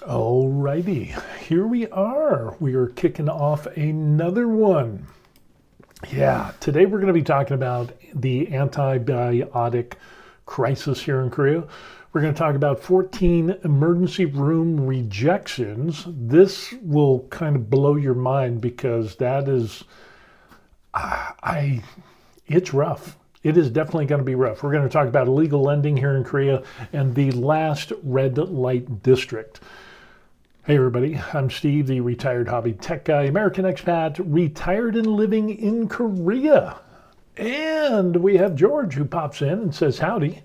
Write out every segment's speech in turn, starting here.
Alrighty, here we are. We are kicking off another one. Yeah, today we're going to be talking about the antibiotic crisis here in Korea. We're going to talk about 14 emergency room rejections. This will kind of blow your mind because that is, it's rough. It is definitely going to be rough. We're going to talk about illegal lending here in Korea and the last red light district. Hey everybody, I'm Steve, the retired hobby tech guy, American expat, retired and living in Korea. And we have George who pops in and says howdy.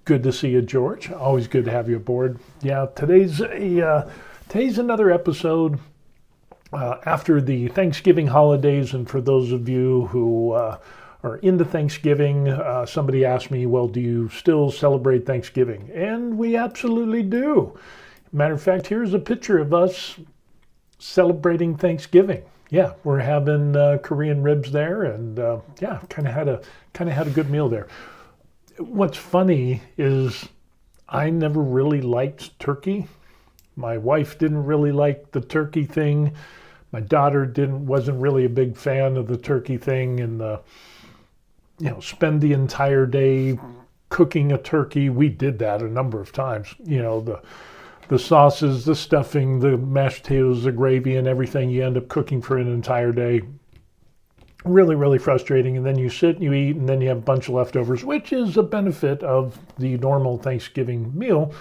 Good to see you, George. Always good to have you aboard. Yeah, today's another episode after the Thanksgiving holidays, and for those of you who are into Thanksgiving, somebody asked me, well, do you still celebrate Thanksgiving? And we absolutely do. Matter of fact, here's a picture of us celebrating Thanksgiving. Yeah, we're having Korean ribs there, and yeah, kind of had a good meal there. What's funny is I never really liked turkey. My wife didn't really like the turkey thing. My daughter wasn't really a big fan of the turkey thing, and spend the entire day cooking a turkey. We did that a number of times. The sauces, the stuffing, the mashed potatoes, the gravy, and everything, you end up cooking for an entire day. Really, really frustrating. And then you sit and you eat, and then you have a bunch of leftovers, which is a benefit of the normal Thanksgiving meal.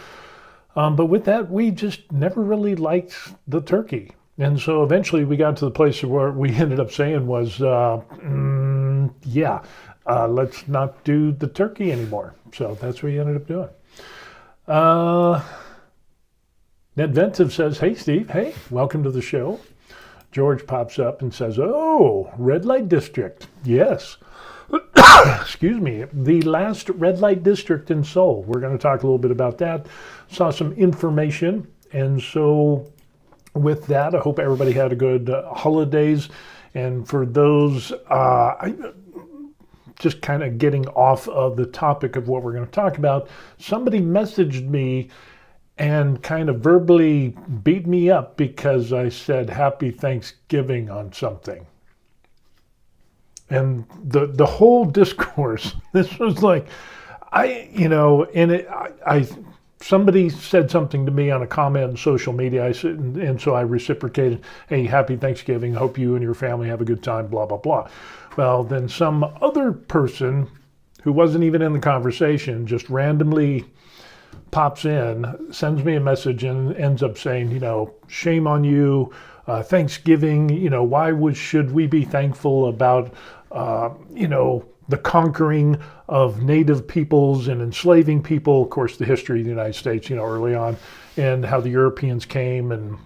But with that, we just never really liked the turkey. And so eventually we got to the place where we ended up saying was, let's not do the turkey anymore. So that's what we ended up doing. Nedventive says, hey, Steve. Hey, welcome to the show. George pops up and says, oh, red light district. Yes. Excuse me. The last red light district in Seoul. We're going to talk a little bit about that. Saw some information. And so with that, I hope everybody had a good holidays. And for those, just kind of getting off of the topic of what we're going to talk about, somebody messaged me and kind of verbally beat me up because I said Happy Thanksgiving on something. And the whole discourse, this was like, somebody said something to me on a comment on social media, and so I reciprocated, hey, Happy Thanksgiving, hope you and your family have a good time, blah, blah, blah. Well, then some other person who wasn't even in the conversation just randomly pops in, sends me a message, and ends up saying, shame on you, Thanksgiving, should we be thankful about, the conquering of native peoples and enslaving people, of course, the history of the United States, early on, and how the Europeans came and,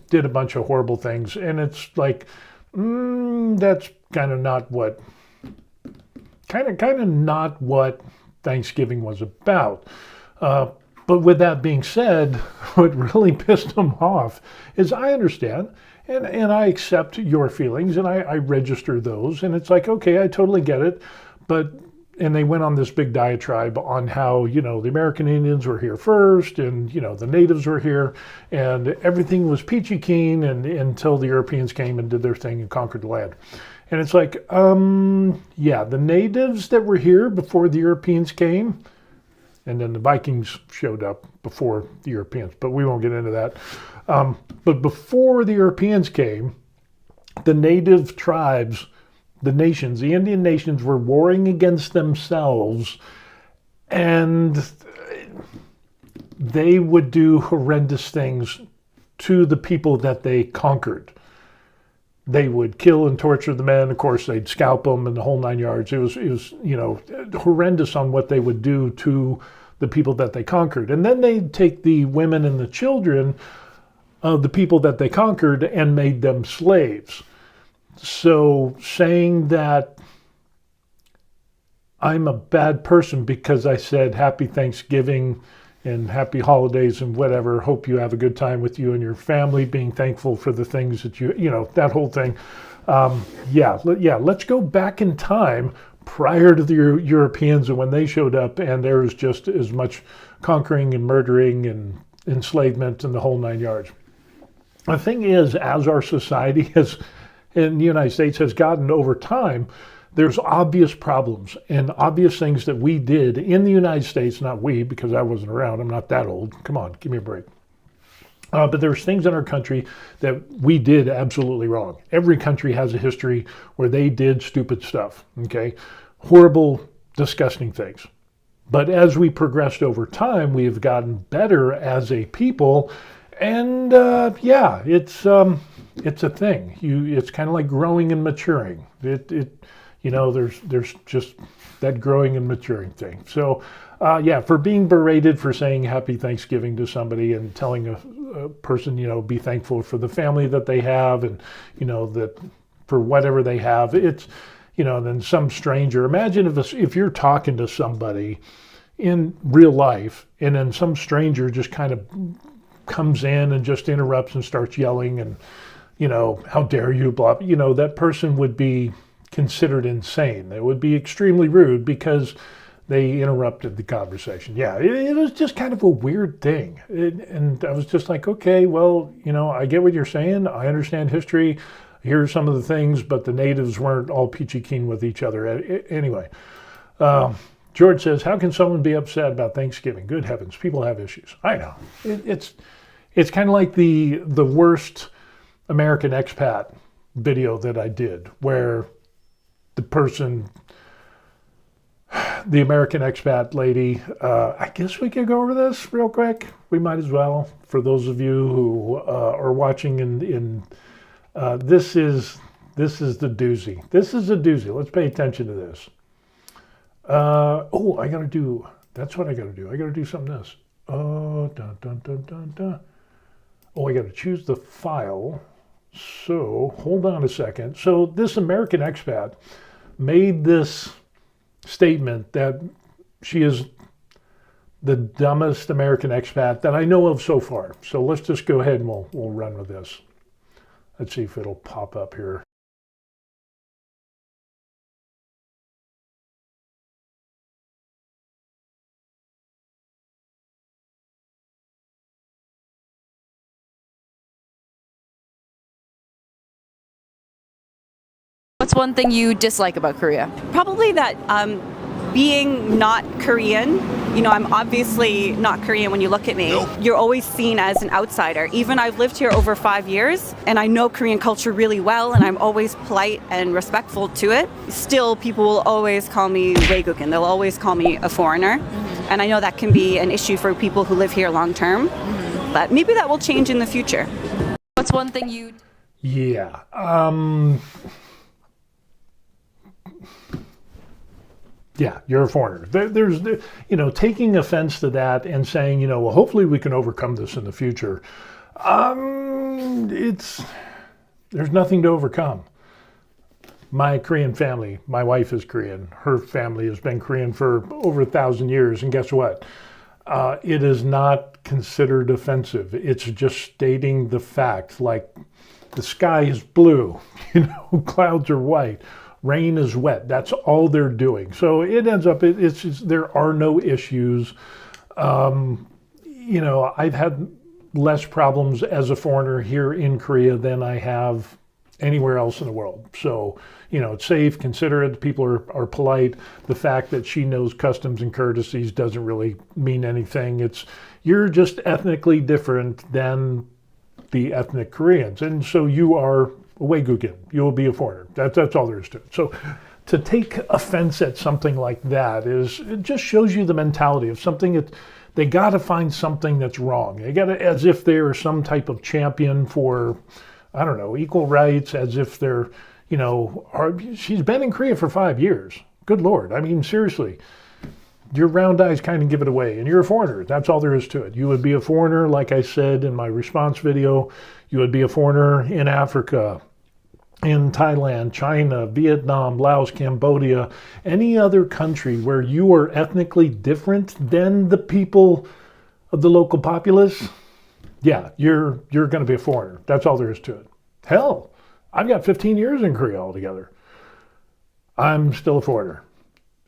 did a bunch of horrible things. And it's like, that's kind of not what Thanksgiving was about. But with that being said, what really pissed him off is I understand and I accept your feelings and I register those. And it's like, okay, I totally get it. And they went on this big diatribe on how, the American Indians were here first and, the natives were here and everything was peachy keen until the Europeans came and did their thing and conquered the land. And it's like, the natives that were here before the Europeans came, and then the Vikings showed up before the Europeans, but we won't get into that. But before the Europeans came, the native tribes, the Indian nations were warring against themselves, and they would do horrendous things to the people that they conquered. They would kill and torture the men. Of course, they'd scalp them and the whole nine yards. It was horrendous on what they would do to the people that they conquered. And then they'd take the women and the children of the people that they conquered and made them slaves. So saying that I'm a bad person because I said Happy Thanksgiving and happy holidays and whatever, hope you have a good time with you and your family, being thankful for the things that that whole thing. Let's go back in time prior to the Europeans and when they showed up, and there was just as much conquering and murdering and enslavement, and the whole 9 yards. The thing is, as our society has, in the United States, has gotten over time, there's obvious problems and obvious things that we did in the United States, not we, because I wasn't around, I'm not that old, come on, give me a break. But there's things in our country that we did absolutely wrong. Every country has a history where they did stupid stuff, okay? Horrible, disgusting things. But as we progressed over time, we have gotten better as a people. And yeah, it's a thing. It's kind of like growing and maturing. There's just that growing and maturing thing. So yeah, for being berated for saying Happy Thanksgiving to somebody and telling a person, be thankful for the family that they have and, that for whatever they have, it's, then some stranger, imagine if you're talking to somebody in real life and then some stranger just kind of comes in and just interrupts and starts yelling and, how dare you, blah, that person would be considered insane. It would be extremely rude because they interrupted the conversation. Yeah, it was just kind of a weird thing. And I was just like, okay, well, I get what you're saying. I understand history. Here's some of the things, but the natives weren't all peachy keen with each other. Anyway, George says, how can someone be upset about Thanksgiving? Good heavens, people have issues. I know. It's kind of like the worst American expat video that I did, where the American expat lady, I guess we could go over this real quick. We might as well. For those of you who are watching this is the doozy. This is a doozy. Let's pay attention to this. That's what I gotta do. I gotta do something else. Oh, dun, dun, dun, dun, dun. Oh, I gotta choose the file. So, hold on a second. So this American expat made this statement that she is the dumbest American expat that I know of so far. So let's just go ahead and we'll run with this. Let's see if it'll pop up here. What's one thing you dislike about Korea? Probably that being not Korean, I'm obviously not Korean when you look at me. Nope. You're always seen as an outsider. Even I've lived here over 5 years and I know Korean culture really well and I'm always polite and respectful to it. Still, people will always call me 외국인. They'll always call me a foreigner. Mm-hmm. And I know that can be an issue for people who live here long term. Mm-hmm. But maybe that will change in the future. What's one thing you... Yeah. Yeah, you're a foreigner. There's, taking offense to that and saying, well, hopefully we can overcome this in the future. There's nothing to overcome. My Korean family, my wife is Korean. Her family has been Korean for over 1,000 years. And guess what? It is not considered offensive. It's just stating the fact, like the sky is blue, clouds are white. Rain is wet. That's all they're doing. So it ends up, it's just, there are no issues. I've had less problems as a foreigner here in Korea than I have anywhere else in the world. So, it's safe, considerate, people are polite. The fact that she knows customs and courtesies doesn't really mean anything. You're just ethnically different than the ethnic Koreans. And so you are 외국인, you'll be a foreigner. That's all there is to it. So to take offense at something like that it just shows you the mentality of something that they got to find something that's wrong. They got to, as if they're some type of champion for, I don't know, equal rights, as if they're, she's been in Korea for 5 years. Good Lord. I mean, seriously, your round eyes kind of give it away, and you're a foreigner. That's all there is to it. You would be a foreigner, like I said in my response video. You would be a foreigner in Africa, in Thailand, China, Vietnam, Laos, Cambodia, any other country where you are ethnically different than the people of the local populace. Yeah, you're going to be a foreigner. That's all there is to it. Hell, I've got 15 years in Korea altogether. I'm still a foreigner.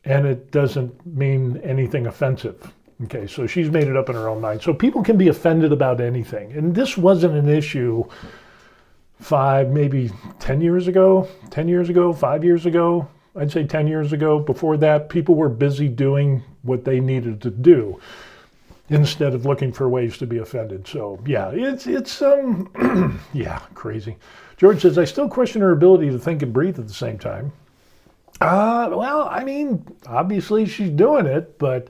And it doesn't mean anything offensive. Okay, so she's made it up in her own mind. So people can be offended about anything. And this wasn't an issue 5, maybe 10 years ago, 5 years ago. I'd say 10 years ago. Before that, people were busy doing what they needed to do instead of looking for ways to be offended. So yeah, it's yeah, crazy. George says, I still question her ability to think and breathe at the same time. Well, I mean, obviously she's doing it, but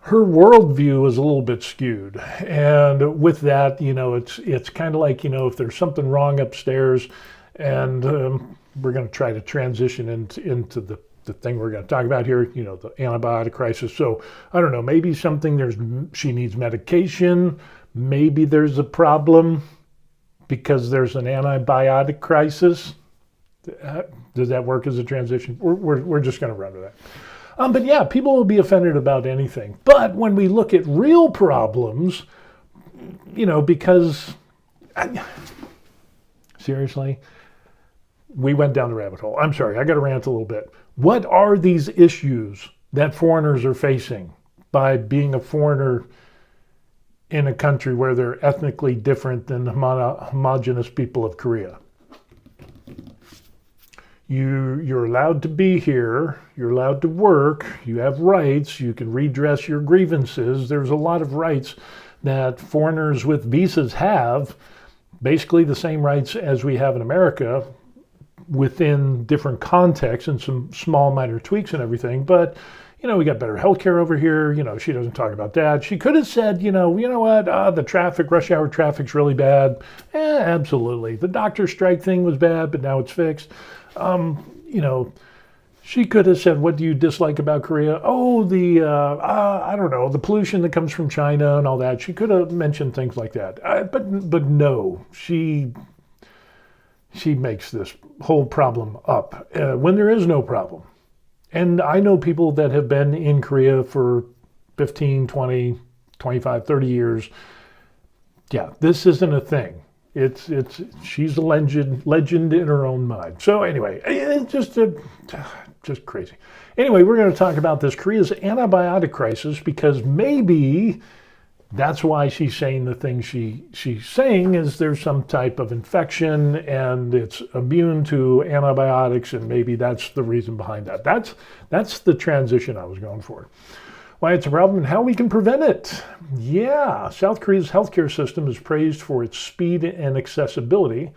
her worldview is a little bit skewed. And with that, it's kind of like, if there's something wrong upstairs, and we're going to try to transition into the thing we're going to talk about here, the antibiotic crisis. So I don't know, maybe she needs medication. Maybe there's a problem because there's an antibiotic crisis. Does that work as a transition? We're just going to run with that. But yeah, people will be offended about anything. But when we look at real problems, because seriously, we went down the rabbit hole. I'm sorry, I got to rant a little bit. What are these issues that foreigners are facing by being a foreigner in a country where they're ethnically different than the homogenous people of Korea? You're allowed to be here, you're allowed to work, you have rights, you can redress your grievances. There's a lot of rights that foreigners with visas have, basically the same rights as we have in America within different contexts and some small minor tweaks and everything. But, we got better healthcare over here. She doesn't talk about that. She could have said, you know what, the rush hour traffic's really bad. Absolutely. The doctor strike thing was bad, but now it's fixed. She could have said, what do you dislike about Korea? Oh, I don't know, the pollution that comes from China and all that. She could have mentioned things like that. But no, she makes this whole problem up when there is no problem. And I know people that have been in Korea for 15, 20, 25, 30 years. Yeah, this isn't a thing. She's a legend in her own mind. So anyway, it's just crazy. Anyway, we're going to talk about this Korea's antibiotic crisis because maybe that's why she's saying the thing she's saying is there's some type of infection and it's immune to antibiotics, and maybe that's the reason behind that. That's the transition I was going for. Why it's a problem and how we can prevent it. Yeah, South Korea's healthcare system is praised for its speed and accessibility,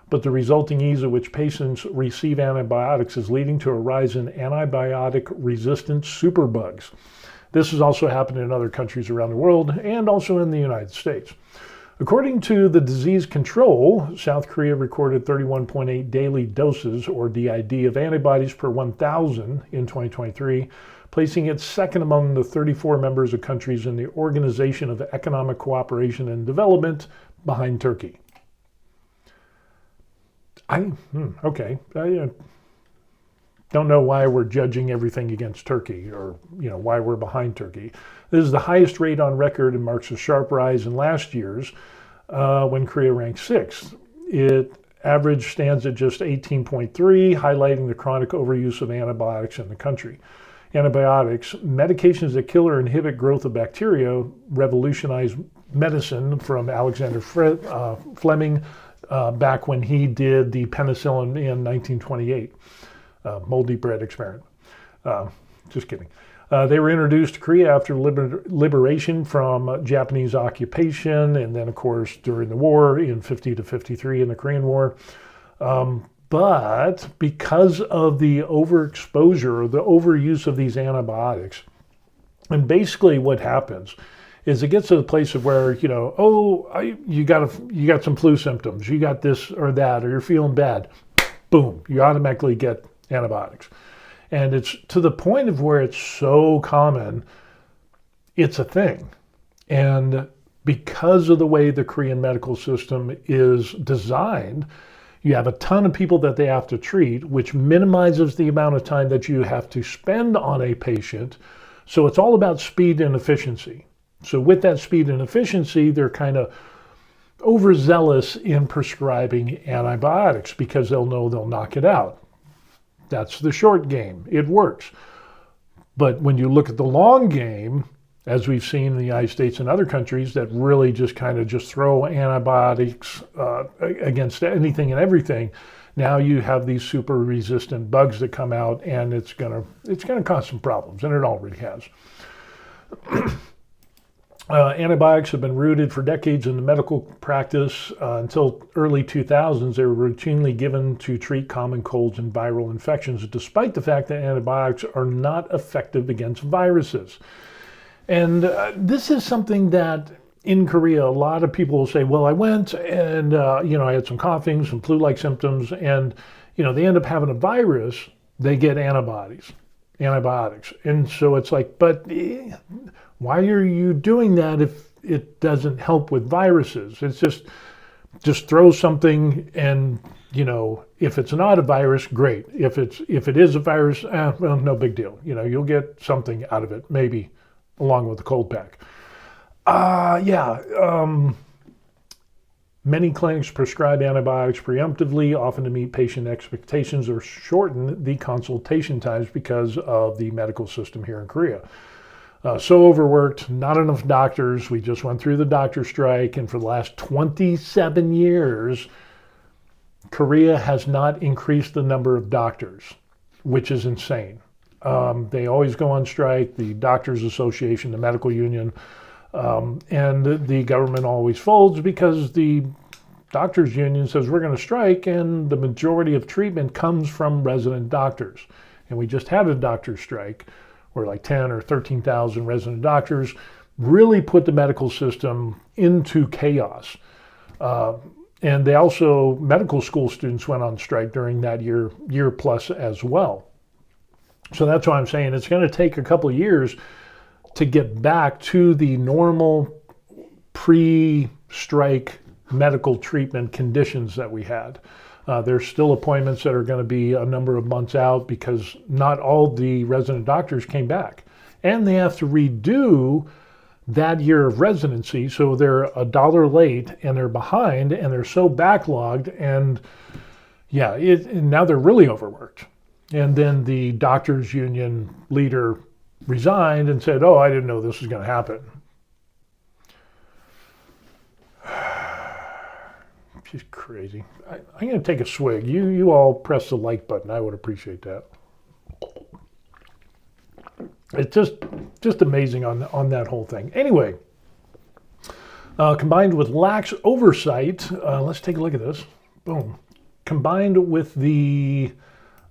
but the resulting ease at which patients receive antibiotics is leading to a rise in antibiotic-resistant superbugs. This has also happened in other countries around the world and also in the United States. According to the disease control, South Korea recorded 31.8 daily doses, or DID, of antibodies per 1,000 in 2023, placing it second among the 34 members of countries in the Organization of Economic Cooperation and Development, behind Turkey. Okay. I don't know why we're judging everything against Turkey, or why we're behind Turkey. This is the highest rate on record and marks a sharp rise in last year's when Korea ranked 6th. It average stands at just 18.3, highlighting the chronic overuse of antibiotics in the country. Antibiotics, medications that kill or inhibit growth of bacteria, revolutionized medicine from Alexander Fleming back when he did the penicillin in 1928. Moldy bread experiment. Just kidding. They were introduced to Korea after liberation from Japanese occupation, and then, of course, during the war in 50 to 53 in the Korean War. But because of the overexposure or the overuse of these antibiotics, and basically what happens is it gets to the place of where, you got some flu symptoms, you got this or that, or you're feeling bad. Boom, you automatically get antibiotics. And it's to the point of where it's so common, it's a thing. And because of the way the Korean medical system is designed, you have a ton of people that they have to treat, which minimizes the amount of time that you have to spend on a patient. So it's all about speed and efficiency. So with that speed and efficiency, they're kind of overzealous in prescribing antibiotics because they'll know they'll knock it out. That's the short game. It works. But when you look at the long game, as we've seen in the United States and other countries that really just kind of just throw antibiotics against anything and everything. Now you have these super resistant bugs that come out, and it's gonna cause some problems, and it already has. Antibiotics have been rooted for decades in the medical practice. Until early 2000s, they were routinely given to treat common colds and viral infections, despite the fact that antibiotics are not effective against viruses. And this is something that in Korea, a lot of people will say, well, I went and, I had some coughing, some flu-like symptoms, and, they end up having a virus, they get antibiotics. And so it's like, but why are you doing that if it doesn't help with viruses? It's just throw something and, if it's not a virus, great. If it is a virus, well, no big deal. You'll get something out of it, maybe, along with the cold pack. Many clinics prescribe antibiotics preemptively, often to meet patient expectations or shorten the consultation times because of the medical system here in Korea. So overworked, not enough doctors. We just went through the doctor strike, and for the last 27 years, Korea has not increased the number of doctors, which is insane. They always go on strike, the Doctors Association, the medical union, and the government always folds because the doctors union says we're going to strike, and the majority of treatment comes from resident doctors. And we just had a doctor strike where like 10 or 13,000 resident doctors really put the medical system into chaos. And they also, medical school students went on strike during that year plus as well. So that's why I'm saying it's going to take a couple of years to get back to the normal pre-strike medical treatment conditions that we had. There's still appointments that are going to be a number of months out because not all the resident doctors came back. And they have to redo that year of residency, so they're $1 late and they're behind and they're so backlogged, and now they're really overworked. And then the doctors union leader resigned and said, oh, I didn't know this was going to happen. She's crazy. I'm going to take a swig. You all press the like button. I would appreciate that. It's just amazing on that whole thing. Anyway, combined with lax oversight, let's take a look at this. Boom. Combined with the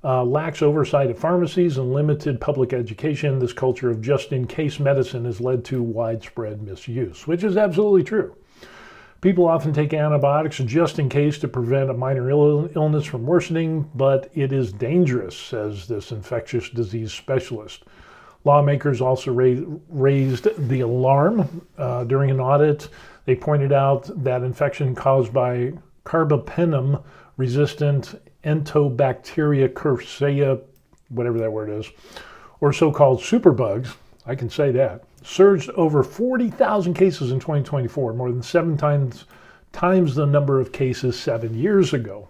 lax oversight of pharmacies and limited public education, this culture of just-in-case medicine has led to widespread misuse, which is absolutely true. People often take antibiotics just in case to prevent a minor illness from worsening, but it is dangerous, says this infectious disease specialist. Lawmakers also raised the alarm during an audit. They pointed out that infection caused by carbapenem-resistant Enterobacteria curacea, whatever that word is, or so-called superbugs, I can say that, surged over 40,000 cases in 2024, more than 7 times the number of cases 7 years ago.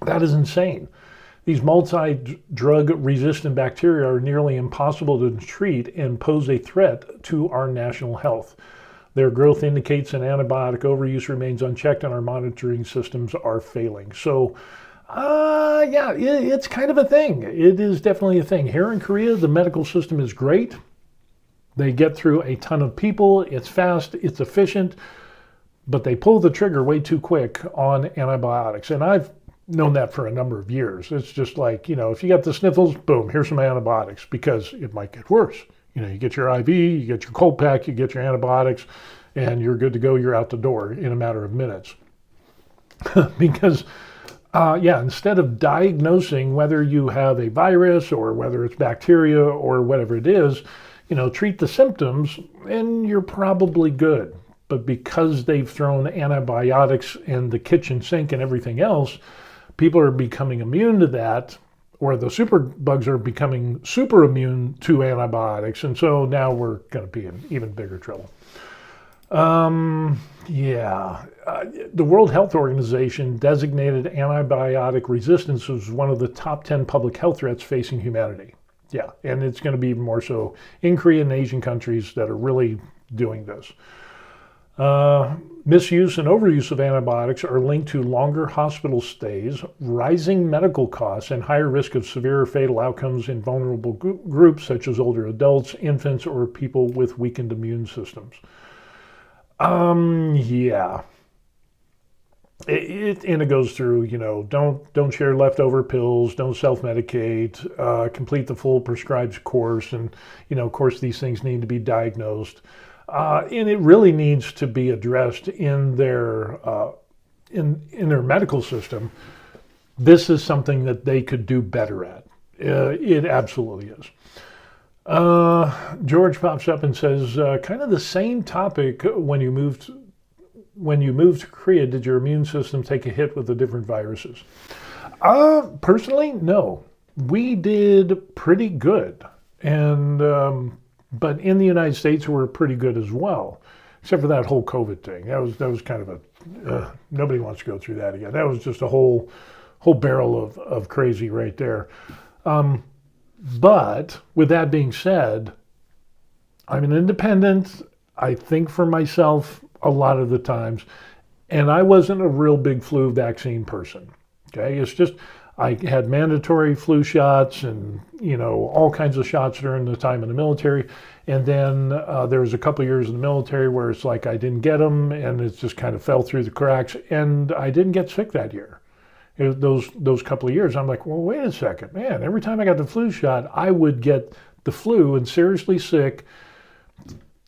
That is insane. These multi-drug resistant bacteria are nearly impossible to treat and pose a threat to our national health. Their growth indicates an antibiotic overuse remains unchecked and our monitoring systems are failing. So, it's kind of a thing. It is definitely a thing. Here in Korea, the medical system is great. They get through a ton of people. It's fast, it's efficient, but they pull the trigger way too quick on antibiotics. And I've known that for a number of years. It's just like, if you got the sniffles, boom, here's some antibiotics because it might get worse. You get your IV, you get your cold pack, you get your antibiotics, and you're good to go. You're out the door in a matter of minutes. Because, instead of diagnosing whether you have a virus or whether it's bacteria or whatever it is, treat the symptoms and you're probably good. But because they've thrown antibiotics in the kitchen sink and everything else, people are becoming immune to that, or the superbugs are becoming super immune to antibiotics. And so now we're going to be in even bigger trouble. The World Health Organization designated antibiotic resistance as one of the top 10 public health threats facing humanity. Yeah, and it's going to be more so in Korea and Asian countries that are really doing this. Misuse and overuse of antibiotics are linked to longer hospital stays, rising medical costs, and higher risk of severe or fatal outcomes in vulnerable groups such as older adults, infants, or people with weakened immune systems. Yeah. And it goes through, don't share leftover pills, don't self-medicate, complete the full prescribed course, and of course these things need to be diagnosed, and it really needs to be addressed in their medical system. This is something that they could do better at. It absolutely is. George pops up and says, kind of the same topic. When you moved to Korea, did your immune system take a hit with the different viruses? Personally, no. We did pretty good. And but in the United States, we were pretty good as well, except for that whole COVID thing. That was kind of nobody wants to go through that again. That was just a whole barrel of crazy right there. But with that being said, I'm an independent. I think for myself a lot of the times, and I wasn't a real big flu vaccine person. Okay, it's just I had mandatory flu shots and all kinds of shots during the time in the military, and then there was a couple of years in the military where it's like I didn't get them, and it just kind of fell through the cracks, and I didn't get sick that year. Those couple of years, I'm like, well, wait a second, man. Every time I got the flu shot, I would get the flu and seriously sick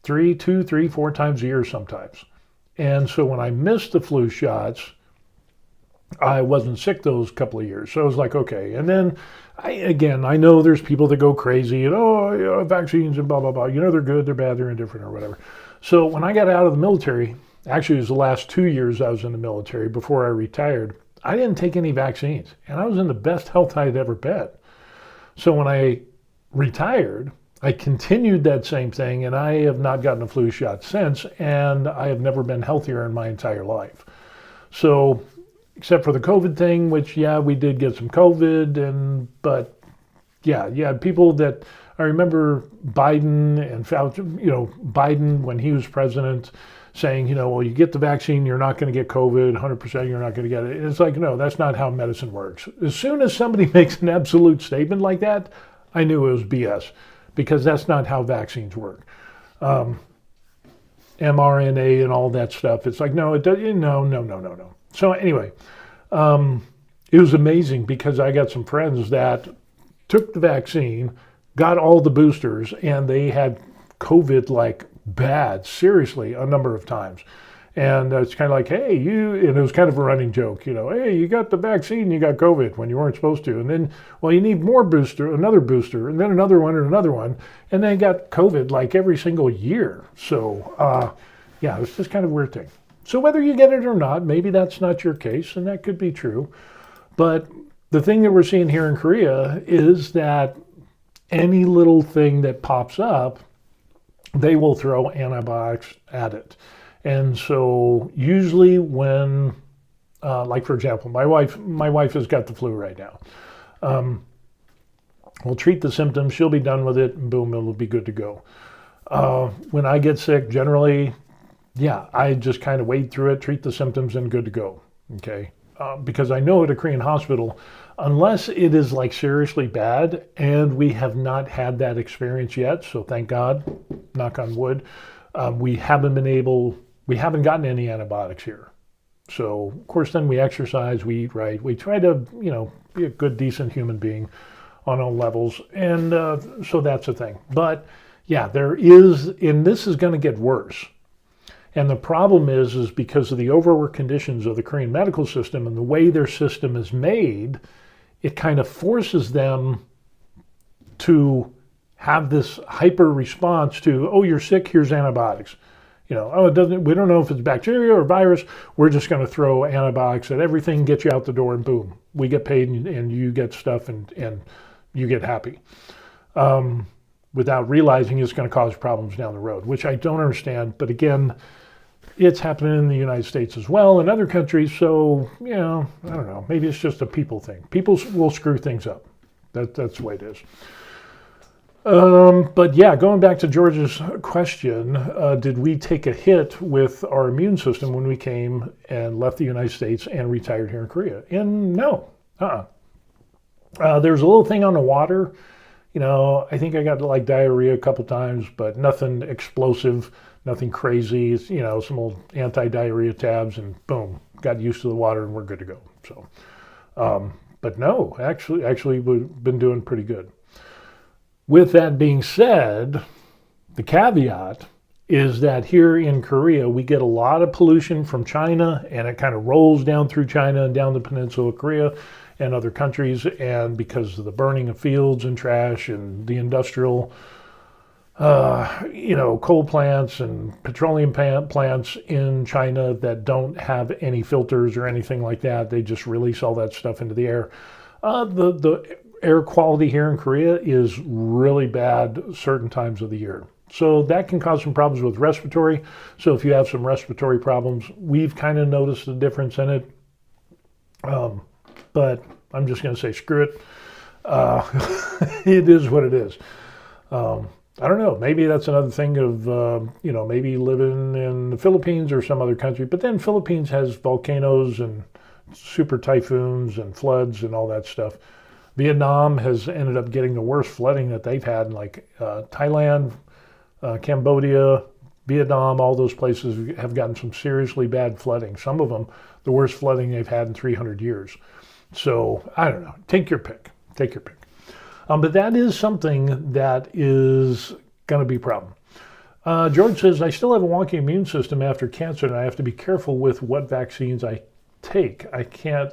2, 3, 4 times a year sometimes. And so when I missed the flu shots, I wasn't sick those couple of years. So I was like, okay. And then, I know there's people that go crazy and, vaccines and blah, blah, blah. They're good, they're bad, they're indifferent or whatever. So when I got out of the military, actually it was the last 2 years I was in the military before I retired, I didn't take any vaccines. And I was in the best health I'd ever been. So when I retired, I continued that same thing, and I have not gotten a flu shot since, and I have never been healthier in my entire life. So, except for the COVID thing, which, we did get some COVID, but people that, I remember Biden and Fauci, Biden when he was president saying, well, you get the vaccine, you're not going to get COVID, 100% you're not going to get it. It's like, no, that's not how medicine works. As soon as somebody makes an absolute statement like that, I knew it was BS. Because that's not how vaccines work. mRNA and all that stuff. It's like, no, it does. No. So anyway, it was amazing because I got some friends that took the vaccine, got all the boosters, and they had COVID like bad, seriously, a number of times. And it's kind of like, hey, and it was kind of a running joke, hey, you got the vaccine, you got COVID when you weren't supposed to. And then, well, you need another booster, and then another one and another one. And then got COVID like every single year. So, it's just kind of a weird thing. So whether you get it or not, maybe that's not your case, and that could be true. But the thing that we're seeing here in Korea is that any little thing that pops up, they will throw antibiotics at it. And so usually when, like for example, my wife has got the flu right now. We'll treat the symptoms, she'll be done with it, and boom, it'll be good to go. When I get sick, generally, I just kind of wade through it, treat the symptoms, and good to go, okay? Because I know at a Korean hospital, unless it is like seriously bad, and we have not had that experience yet, so thank God, knock on wood, we haven't gotten any antibiotics here. So, of course, then we exercise, we eat right. We try to, be a good, decent human being on all levels. And so that's the thing. But, there is, and this is going to get worse. And the problem is because of the overwork conditions of the Korean medical system and the way their system is made, it kind of forces them to have this hyper response to, oh, you're sick, here's antibiotics. We don't know if it's bacteria or virus. We're just going to throw antibiotics at everything, get you out the door, and boom, we get paid and you get stuff and you get happy. Without realizing it's going to cause problems down the road, which I don't understand. But again, it's happening in the United States as well, and other countries. So, I don't know. Maybe it's just a people thing. People will screw things up. That's the way it is. But yeah, going back to George's question, did we take a hit with our immune system when we came and left the United States and retired here in Korea? And no. There's a little thing on the water. I think I got like diarrhea a couple times, but nothing explosive, nothing crazy. Some old anti-diarrhea tabs, and boom, got used to the water, and we're good to go. So, but no, actually, we've been doing pretty good. With that being said, the caveat is that here in Korea, we get a lot of pollution from China, and it kind of rolls down through China and down the peninsula of Korea and other countries. And because of the burning of fields and trash and the industrial, coal plants and petroleum plants in China that don't have any filters or anything like that, they just release all that stuff into the air. The air quality here in Korea is really bad certain times of the year. So that can cause some problems with respiratory. So if you have some respiratory problems, we've kind of noticed a difference in it. But I'm just going to say, screw it. It is what it is. I don't know. Maybe that's another thing of, maybe living in the Philippines or some other country. But then Philippines has volcanoes and super typhoons and floods and all that stuff. Vietnam has ended up getting the worst flooding that they've had in Thailand, Cambodia, Vietnam. All those places have gotten some seriously bad flooding. Some of them, the worst flooding they've had in 300 years. So I don't know. Take your pick. But that is something that is going to be a problem. George says, I still have a wonky immune system after cancer, and I have to be careful with what vaccines I take. I can't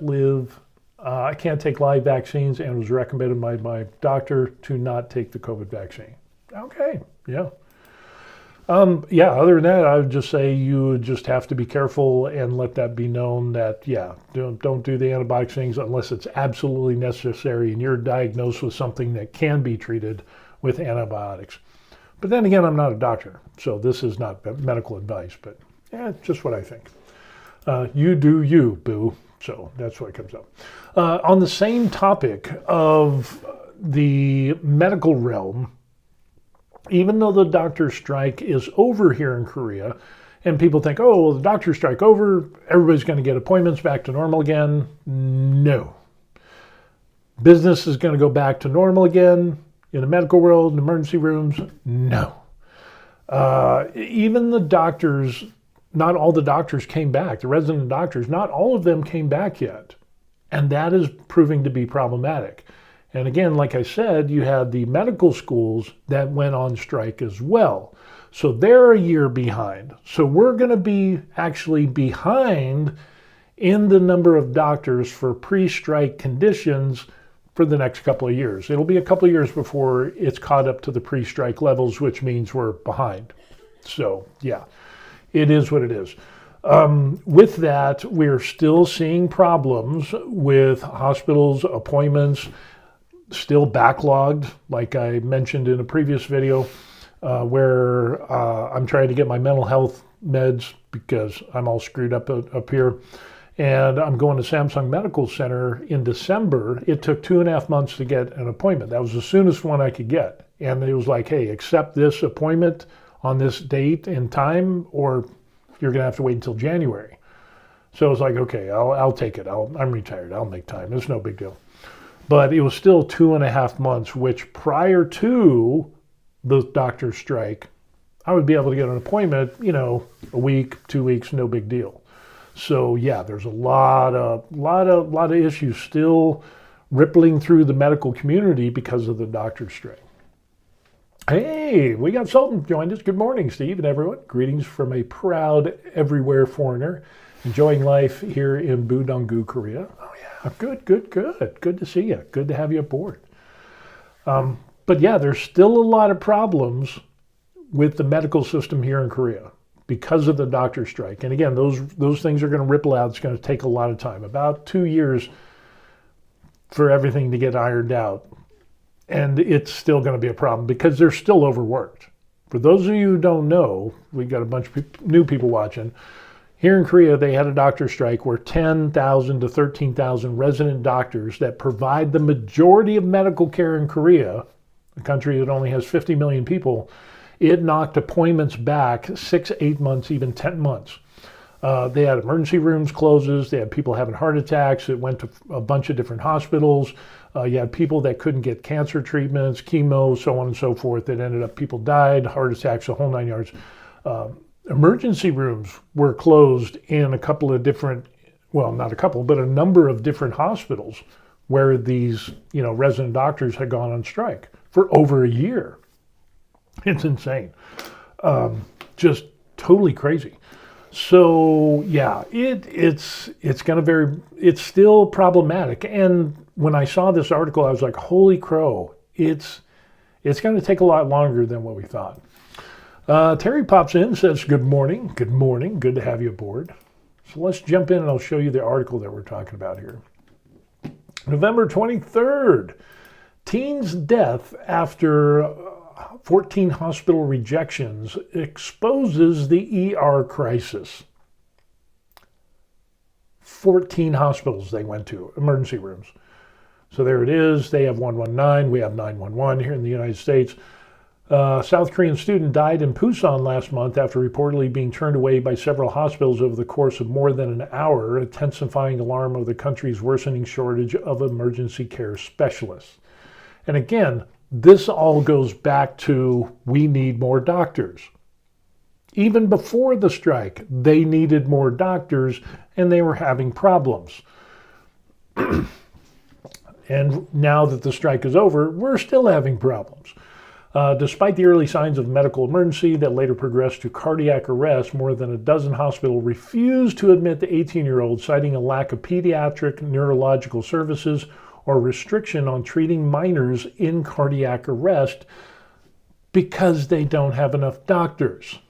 take live vaccines, and was recommended by my doctor to not take the COVID vaccine. Okay, yeah. Other than that, I would just say you would just have to be careful and let that be known that, don't do the antibiotic things unless it's absolutely necessary and you're diagnosed with something that can be treated with antibiotics. But then again, I'm not a doctor, so this is not medical advice, but it's just what I think. You do you, boo. So that's what comes up. On the same topic of the medical realm, even though the doctor strike is over here in Korea, and people think, oh, well, the doctor strike over, everybody's going to get appointments back to normal again. No. Business is going to go back to normal again in the medical world, in emergency rooms. No. Even the doctors, not all the doctors came back. The resident doctors, not all of them came back yet. And that is proving to be problematic. And again, like I said, you had the medical schools that went on strike as well. So they're a year behind. So we're going to be actually behind in the number of doctors for pre-strike conditions for the next couple of years. It'll be a couple of years before it's caught up to the pre-strike levels, which means we're behind. So yeah, it is what it is. With that, we're still seeing problems with hospitals, appointments, still backlogged, like I mentioned in a previous video, where I'm trying to get my mental health meds because I'm all screwed up here. And I'm going to Samsung Medical Center in December. It took 2.5 months to get an appointment. That was the soonest one I could get. And it was like, hey, accept this appointment on this date and time, or you're going to have to wait until January. So I was like, okay, I'll take it. I'm retired. I'll make time. It's no big deal. But it was still 2.5 months, which prior to the doctor's strike, I would be able to get an appointment, a week, 2 weeks, no big deal. So yeah, there's a lot of issues still rippling through the medical community because of the doctor's strike. Hey, we got Sultan joined us. Good morning, Steve and everyone. Greetings from a proud everywhere foreigner enjoying life here in Budonggu, Korea. Oh yeah, good. Good to see you. Good to have you aboard. But yeah, there's still a lot of problems with the medical system here in Korea because of the doctor strike. And again, those things are going to ripple out. It's going to take a lot of time, about 2 years for everything to get ironed out. And it's still going to be a problem because they're still overworked. For those of you who don't know, we got a bunch of new people watching. Here in Korea, they had a doctor strike where 10,000 to 13,000 resident doctors that provide the majority of medical care in Korea, a country that only has 50 million people, it knocked appointments back 6, 8 months, even 10 months. They had emergency rooms closes. They had people having heart attacks. It went to a bunch of different hospitals. You had people that couldn't get cancer treatments, chemo, so on and so forth. It ended up people died, heart attacks, the whole 9 yards. Emergency rooms were closed in a couple of different, well, not a couple, but a number of different hospitals where these, resident doctors had gone on strike for over a year. It's insane. Just totally crazy. So yeah, it's still problematic. And when I saw this article, I was like, holy crow, it's going to take a lot longer than what we thought. Terry pops in, says, good morning, good to have you aboard. So let's jump in and I'll show you the article that we're talking about here. November 23rd, teen's death after 14 hospital rejections exposes the ER crisis. 14 hospitals they went to, emergency rooms. So there it is. They have 119. We have 911 here in the United States. South Korean student died in Busan last month after reportedly being turned away by several hospitals over the course of more than an hour, intensifying alarm of the country's worsening shortage of emergency care specialists. And again, this all goes back to we need more doctors. Even before the strike, they needed more doctors and they were having problems. And now that the strike is over, we're still having problems. Despite the early signs of medical emergency that later progressed to cardiac arrest, more than a dozen hospitals refused to admit the 18-year-old, citing a lack of pediatric neurological services or restriction on treating minors in cardiac arrest because they don't have enough doctors.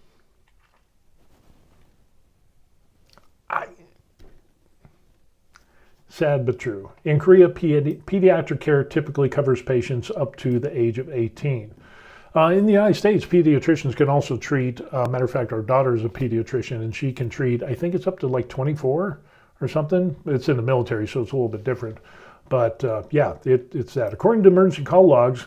Sad but true. In Korea, pediatric care typically covers patients up to the age of 18. In the United States, pediatricians can also treat, matter of fact, our daughter is a pediatrician and she can treat, I think it's up to like 24 or something. It's in the military, so it's a little bit different. But it's that. According to emergency call logs,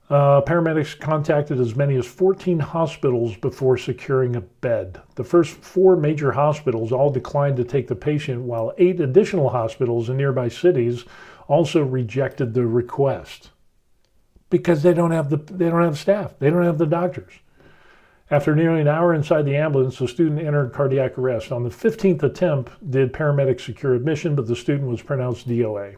paramedics contacted as many as 14 hospitals before securing a bed. The first 4 major hospitals all declined to take the patient, while 8 additional hospitals in nearby cities also rejected the request because they don't have staff, they don't have the doctors. After nearly an hour inside the ambulance, the student entered cardiac arrest. On the 15th attempt, did paramedics secure admission, but the student was pronounced DOA.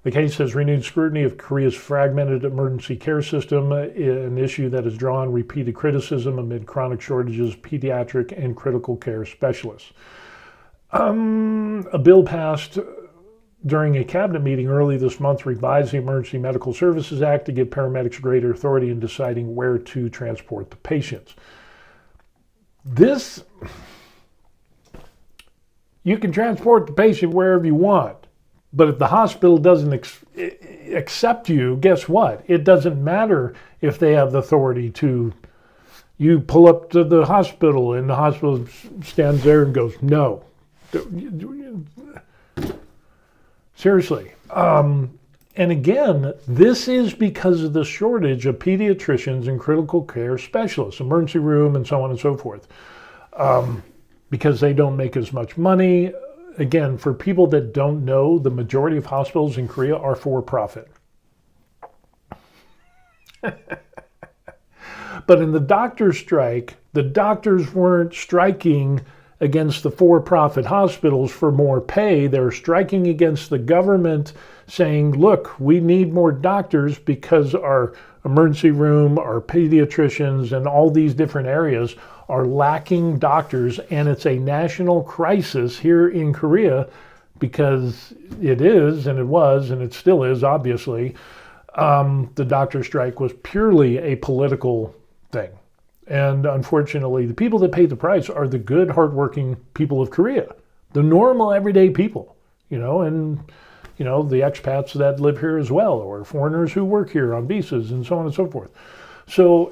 The case has renewed scrutiny of Korea's fragmented emergency care system, an issue that has drawn repeated criticism amid chronic shortages of pediatric and critical care specialists. A bill passed during a cabinet meeting early this month revised the Emergency Medical Services Act to give paramedics greater authority in deciding where to transport the patients. You can transport the patient wherever you want. But if the hospital doesn't accept you, guess what? It doesn't matter if they have the authority to. You pull up to the hospital and the hospital stands there and goes, no. Seriously. And again, this is because of the shortage of pediatricians and critical care specialists, emergency room and so on and so forth. Because they don't make as much money. Again, for people that don't know, the majority of hospitals in Korea are for profit. But in the doctor's strike, the doctors weren't striking against the for-profit hospitals for more pay. They're striking against the government saying, look, we need more doctors because our emergency room, our pediatricians, and all these different areas are lacking doctors, and it's a national crisis here in Korea because it is, and it was, and it still is, obviously. The doctor strike was purely a political thing. And unfortunately, the people that pay the price are the good, hardworking people of Korea, the normal, everyday people, and the expats that live here as well, or foreigners who work here on visas and so on and so forth. So,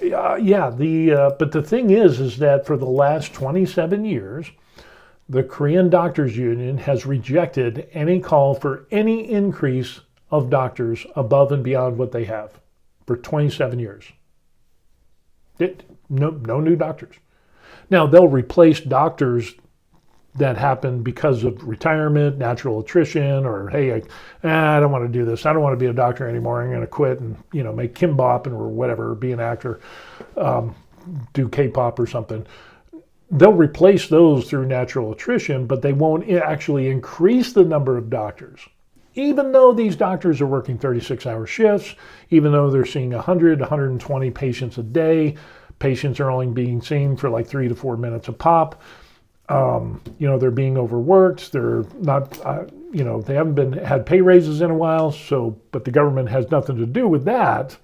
but the thing is that for the last 27 years, the Korean Doctors Union has rejected any call for any increase of doctors above and beyond what they have. for 27 years. No new doctors. Now, they'll replace doctors that happen because of retirement, natural attrition, or, hey, I don't want to do this. I don't want to be a doctor anymore. I'm going to quit and, make kimbap or whatever, be an actor, do K-pop or something. They'll replace those through natural attrition, but they won't actually increase the number of doctors. Even though these doctors are working 36-hour shifts, even though they're seeing 100, 120 patients a day, patients are only being seen for like 3 to 4 minutes a pop. They're being overworked. They're not, they haven't had pay raises in a while. But the government has nothing to do with that.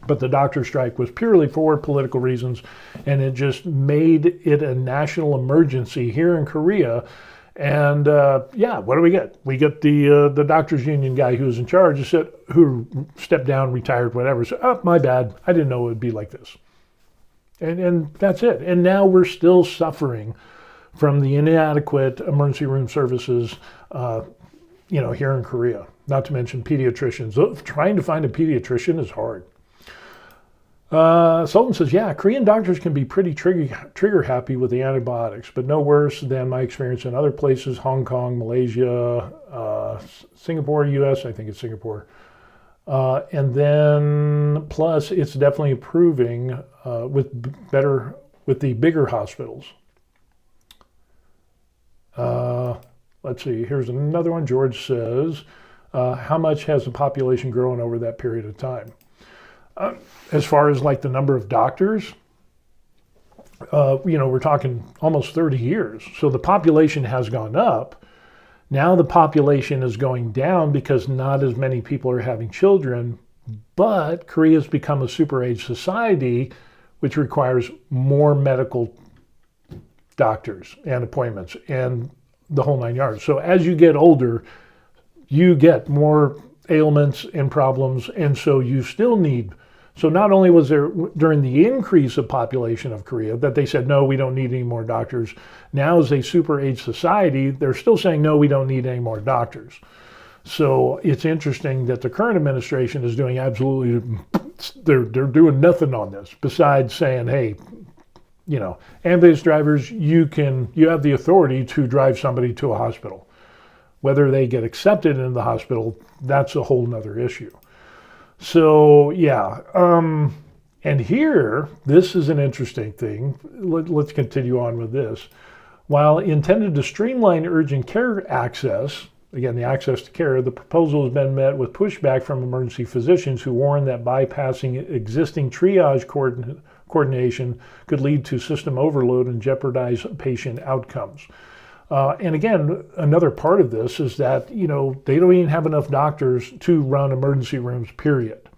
But the doctor strike was purely for political reasons, and it just made it a national emergency here in Korea. And what do we get? We get the doctors union guy who was in charge, who stepped down, retired, whatever. So, oh, my bad. I didn't know it would be like this. And that's it. And now we're still suffering from the inadequate emergency room services, here in Korea. Not to mention pediatricians. Trying to find a pediatrician is hard. Sultan says, yeah, Korean doctors can be pretty trigger happy with the antibiotics, but no worse than my experience in other places, Hong Kong, Malaysia, Singapore, US, I think it's Singapore. And then plus it's definitely improving with the bigger hospitals. Let's see, here's another one. George says, how much has the population grown over that period of time? As far as like the number of doctors, we're talking almost 30 years. So the population has gone up. Now the population is going down because not as many people are having children, but Korea's become a super age society, which requires more medical doctors and appointments and the whole 9 yards. So as you get older, you get more ailments and problems, and so you still need. So not only was there, during the increase of population of Korea, that they said, no, we don't need any more doctors. Now as a super age society, they're still saying, no, we don't need any more doctors. So it's interesting that the current administration is doing absolutely, they're doing nothing on this besides saying, hey, ambulance drivers, you have the authority to drive somebody to a hospital. Whether they get accepted in the hospital, that's a whole nother issue. So, yeah. And here, this is an interesting thing. Let's continue on with this. While intended to streamline urgent care access, again, the access to care, the proposal has been met with pushback from emergency physicians who warn that bypassing existing triage coordination could lead to system overload and jeopardize patient outcomes. And again, another part of this is that, they don't even have enough doctors to run emergency rooms, period.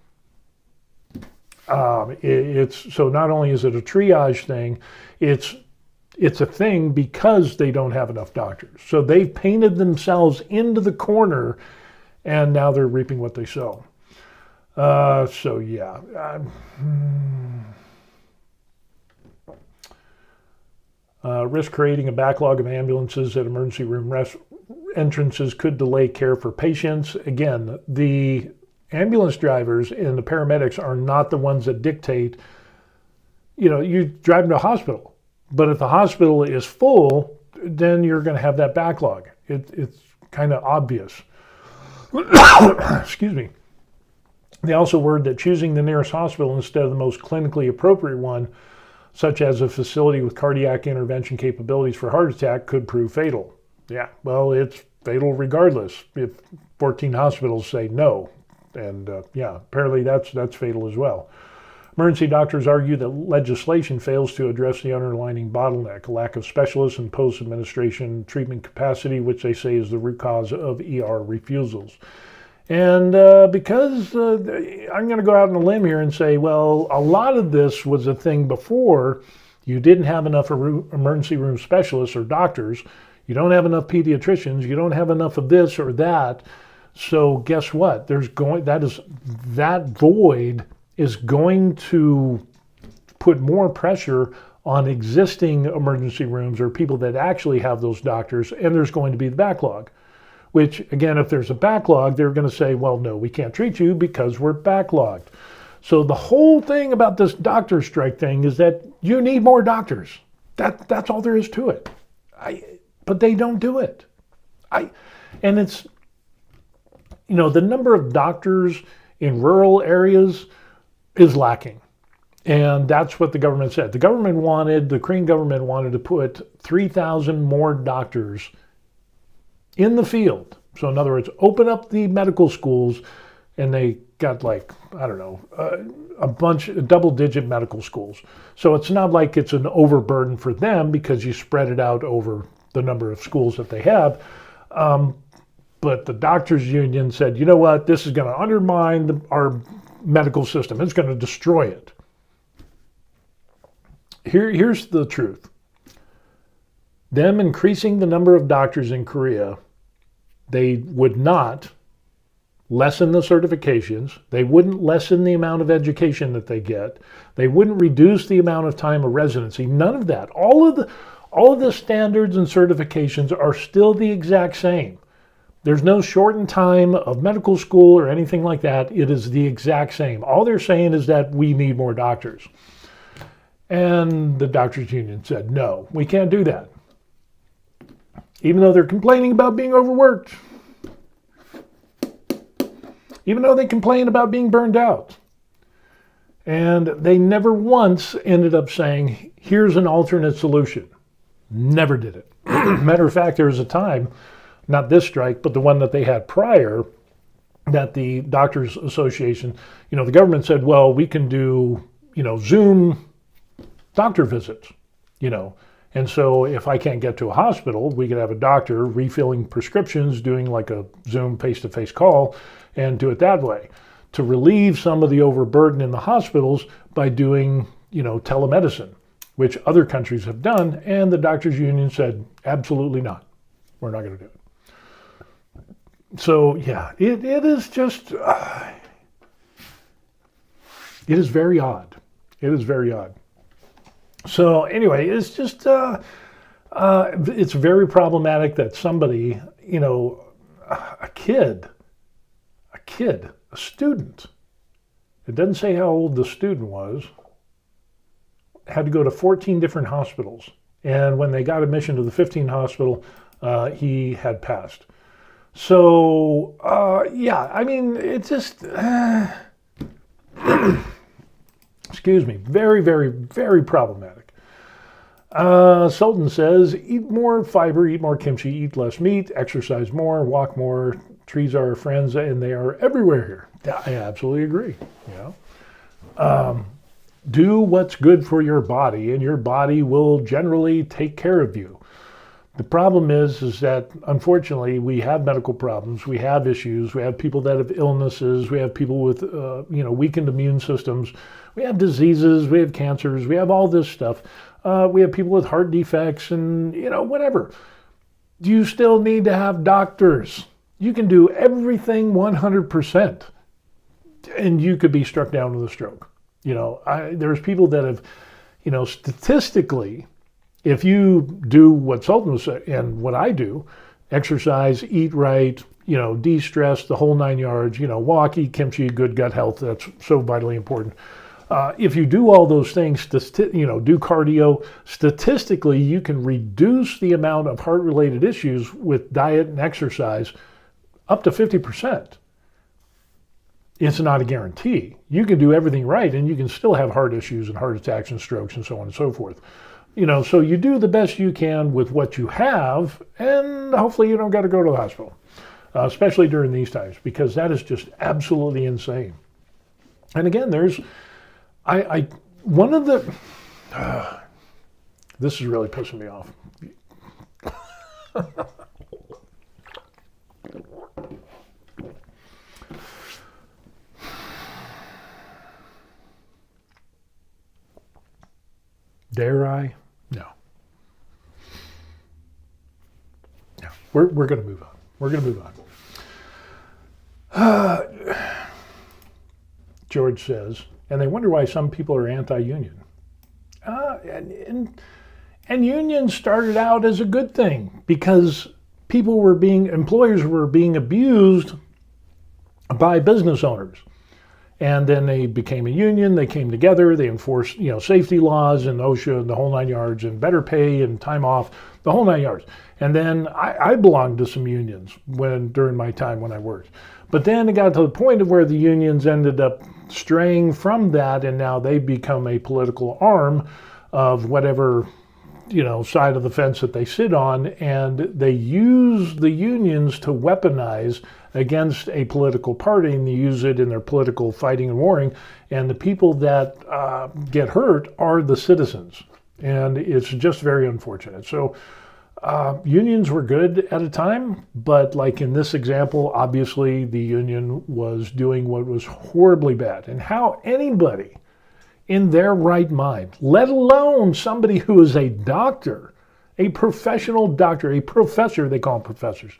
So not only is it a triage thing, it's a thing because they don't have enough doctors. So they've painted themselves into the corner, and now they're reaping what they sow. Risk creating a backlog of ambulances at emergency room entrances could delay care for patients. Again, the ambulance drivers and the paramedics are not the ones that dictate, you drive to a hospital. But if the hospital is full, then you're going to have that backlog. It's kind of obvious. Excuse me. They also word that choosing the nearest hospital instead of the most clinically appropriate one, such as a facility with cardiac intervention capabilities for heart attack, could prove fatal. Yeah, well, it's fatal regardless if 14 hospitals say no. And apparently that's fatal as well. Emergency doctors argue that legislation fails to address the underlying bottleneck, a lack of specialists and post-administration treatment capacity, which they say is the root cause of ER refusals. And because I'm going to go out on a limb here and say, well, a lot of this was a thing before. You didn't have enough emergency room specialists or doctors. You don't have enough pediatricians. You don't have enough of this or that. So guess what? That void is going to put more pressure on existing emergency rooms or people that actually have those doctors, and there's going to be the backlog. Which, again, if there's a backlog, they're going to say, well, no, we can't treat you because we're backlogged. So the whole thing about this doctor strike thing is that you need more doctors. That's all there is to it. But they don't do it. And it's, the number of doctors in rural areas is lacking. And that's what the government said. The Korean government wanted to put 3,000 more doctors in the field. So in other words, open up the medical schools, and they got a bunch of double-digit medical schools. So it's not like it's an overburden for them because you spread it out over the number of schools that they have. But the doctors union said, you know what, this is going to undermine our medical system. It's going to destroy it. Here's the truth. Them increasing the number of doctors in Korea, they would not lessen the certifications. They wouldn't lessen the amount of education that they get. They wouldn't reduce the amount of time of residency. None of that. All of the standards and certifications are still the exact same. There's no shortened time of medical school or anything like that. It is the exact same. All they're saying is that we need more doctors. And the doctors union said, no, we can't do that. Even though they're complaining about being overworked. Even though they complain about being burned out. And they never once ended up saying, here's an alternate solution. Never did it. Matter of fact, there was a time, not this strike, but the one that they had prior, that the Doctors Association, the government said, well, we can do, Zoom doctor visits, And so if I can't get to a hospital, we could have a doctor refilling prescriptions, doing like a Zoom face-to-face call, and do it that way to relieve some of the overburden in the hospitals by doing, telemedicine, which other countries have done. And the doctors union said, absolutely not. We're not going to do it. So yeah, it is just, it is very odd. It is very odd. So anyway, it's just, it's very problematic that somebody, a student, it doesn't say how old the student was, had to go to 14 different hospitals. And when they got admission to the 15th hospital, he had passed. So, it's just, excuse me, very, very, very problematic. Sultan says, eat more fiber, eat more kimchi, eat less meat, exercise more, walk more. Trees are our friends, and they are everywhere here. I absolutely agree. Do what's good for your body, and your body will generally take care of you. The problem is that, unfortunately, we have medical problems, we have issues, we have people that have illnesses, we have people with, weakened immune systems, we have diseases, we have cancers, we have all this stuff. We have people with heart defects and, whatever. You still need to have doctors. You can do everything 100%, and you could be struck down with a stroke. There's people that have, statistically, if you do what Sultan was saying and what I do, exercise, eat right, de-stress, the whole 9 yards, walk, eat kimchi, good gut health, that's so vitally important. If you do all those things, do cardio, statistically, you can reduce the amount of heart-related issues with diet and exercise up to 50%. It's not a guarantee. You can do everything right, and you can still have heart issues and heart attacks and strokes and so on and so forth. So you do the best you can with what you have, and hopefully you don't got to go to the hospital, especially during these times, because that is just absolutely insane. And again, this is really pissing me off. Dare I? No. No. We're going to move on. We're going to move on. George says, and they wonder why some people are anti-union. And unions started out as a good thing because employers were being abused by business owners. And then they became a union. They came together. They enforced, safety laws and OSHA and the whole nine yards, and better pay and time off, the whole nine yards. And then I belonged to some unions during my time when I worked. But then it got to the point of where the unions ended up straying from that, and now they become a political arm of whatever side of the fence that they sit on, and they use the unions to weaponize against a political party, and they use it in their political fighting and warring, and the people that get hurt are the citizens, and it's just very unfortunate. So unions were good at a time, but like in this example, obviously the union was doing what was horribly bad. And how anybody in their right mind, let alone somebody who is a doctor, a professional doctor, a professor, they call them professors,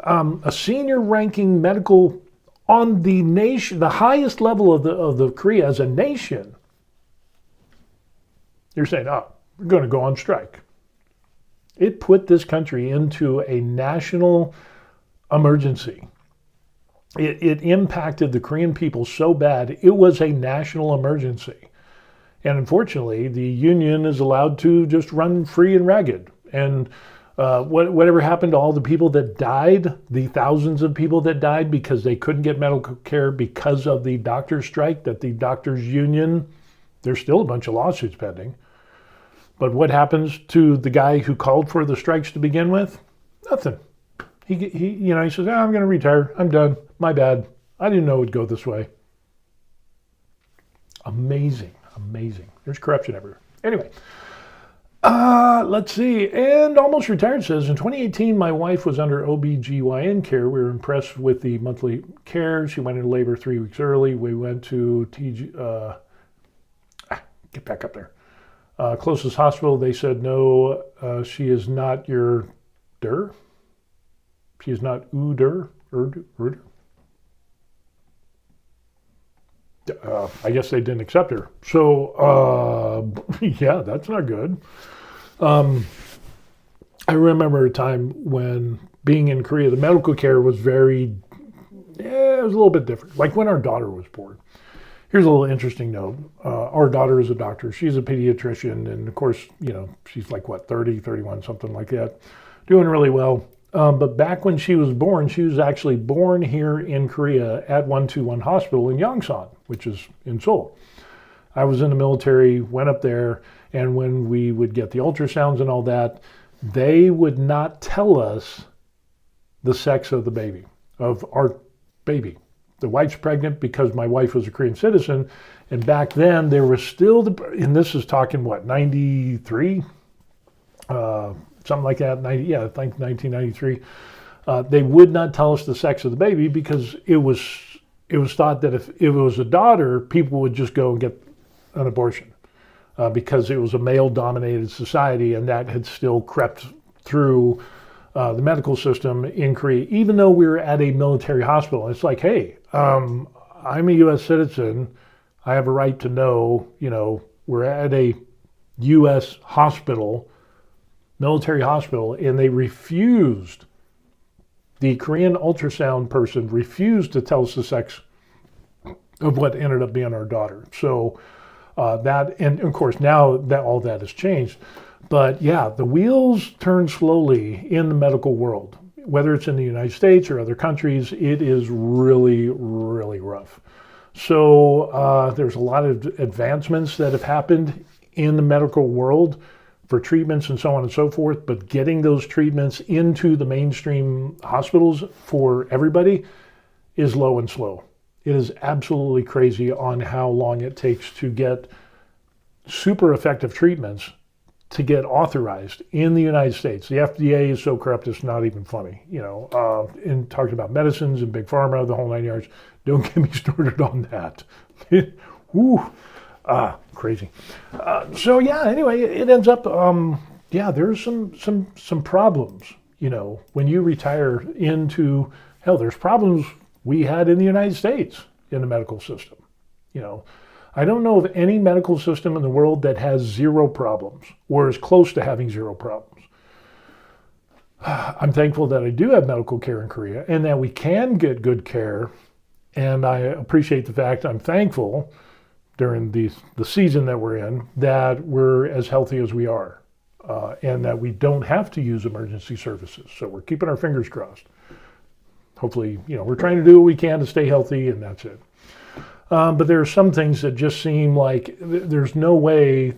a senior ranking medical on the nation, the highest level of the Korea as a nation, you're saying, we're going to go on strike. It put this country into a national emergency. It impacted the Korean people so bad, it was a national emergency. And unfortunately, the union is allowed to just run free and ragged. And whatever happened to all the people that died, the thousands of people that died because they couldn't get medical care because of the doctor's strike, that the doctors' union, there's still a bunch of lawsuits pending. But what happens to the guy who called for the strikes to begin with? Nothing. He says, I'm going to retire. I'm done. My bad. I didn't know it would go this way. Amazing. There's corruption everywhere. Anyway, let's see. And Almost Retired says, in 2018, my wife was under OBGYN care. We were impressed with the monthly care. She went into labor 3 weeks early. We went to get back up there. Closest hospital, they said, no, she is not your DER. She is not UDER. I guess they didn't accept her. So, yeah, that's not good. I remember a time when being in Korea, the medical care was it was a little bit different. Like when our daughter was born. Here's a little interesting note. Our daughter is a doctor. She's a pediatrician. And of course, she's like, 30, 31, something like that. Doing really well. But back when she was actually born here in Korea at 121 Hospital in Yongsan, which is in Seoul. I was in the military, went up there, and when we would get the ultrasounds and all that, they would not tell us the sex of the baby, of our baby. The wife's pregnant because my wife was a Korean citizen, and back then there was still and this is talking 93? Something like that, I think 1993. They would not tell us the sex of the baby because it was thought that if it was a daughter, people would just go and get an abortion because it was a male-dominated society, and that had still crept through the medical system in Korea, even though we were at a military hospital. It's like, hey, I'm a U.S. citizen. I have a right to know, we're at a U.S. hospital, military hospital, and they refused, the Korean ultrasound person refused to tell us the sex of what ended up being our daughter. So and of course now that all that has changed, but yeah, the wheels turn slowly in the medical world, whether it's in the United States or other countries. It is really, really rough. So there's a lot of advancements that have happened in the medical world for treatments and so on and so forth, but getting those treatments into the mainstream hospitals for everybody is low and slow. It is absolutely crazy on how long it takes to get super effective treatments to get authorized in the United States. The FDA is so corrupt, it's not even funny. In talking about medicines and big pharma, the whole nine yards, don't get me started on that. Crazy. So yeah, anyway, it ends up, there's some problems, when you retire into, hell, there's problems we had in the United States in the medical system. I don't know of any medical system in the world that has zero problems or is close to having zero problems. I'm thankful that I do have medical care in Korea and that we can get good care And I appreciate the fact, I'm thankful during the season that we're in, that we're as healthy as we are, and that we don't have to use emergency services. So we're keeping our fingers crossed. Hopefully, we're trying to do what we can to stay healthy, and that's it. But there are some things that just seem like there's no way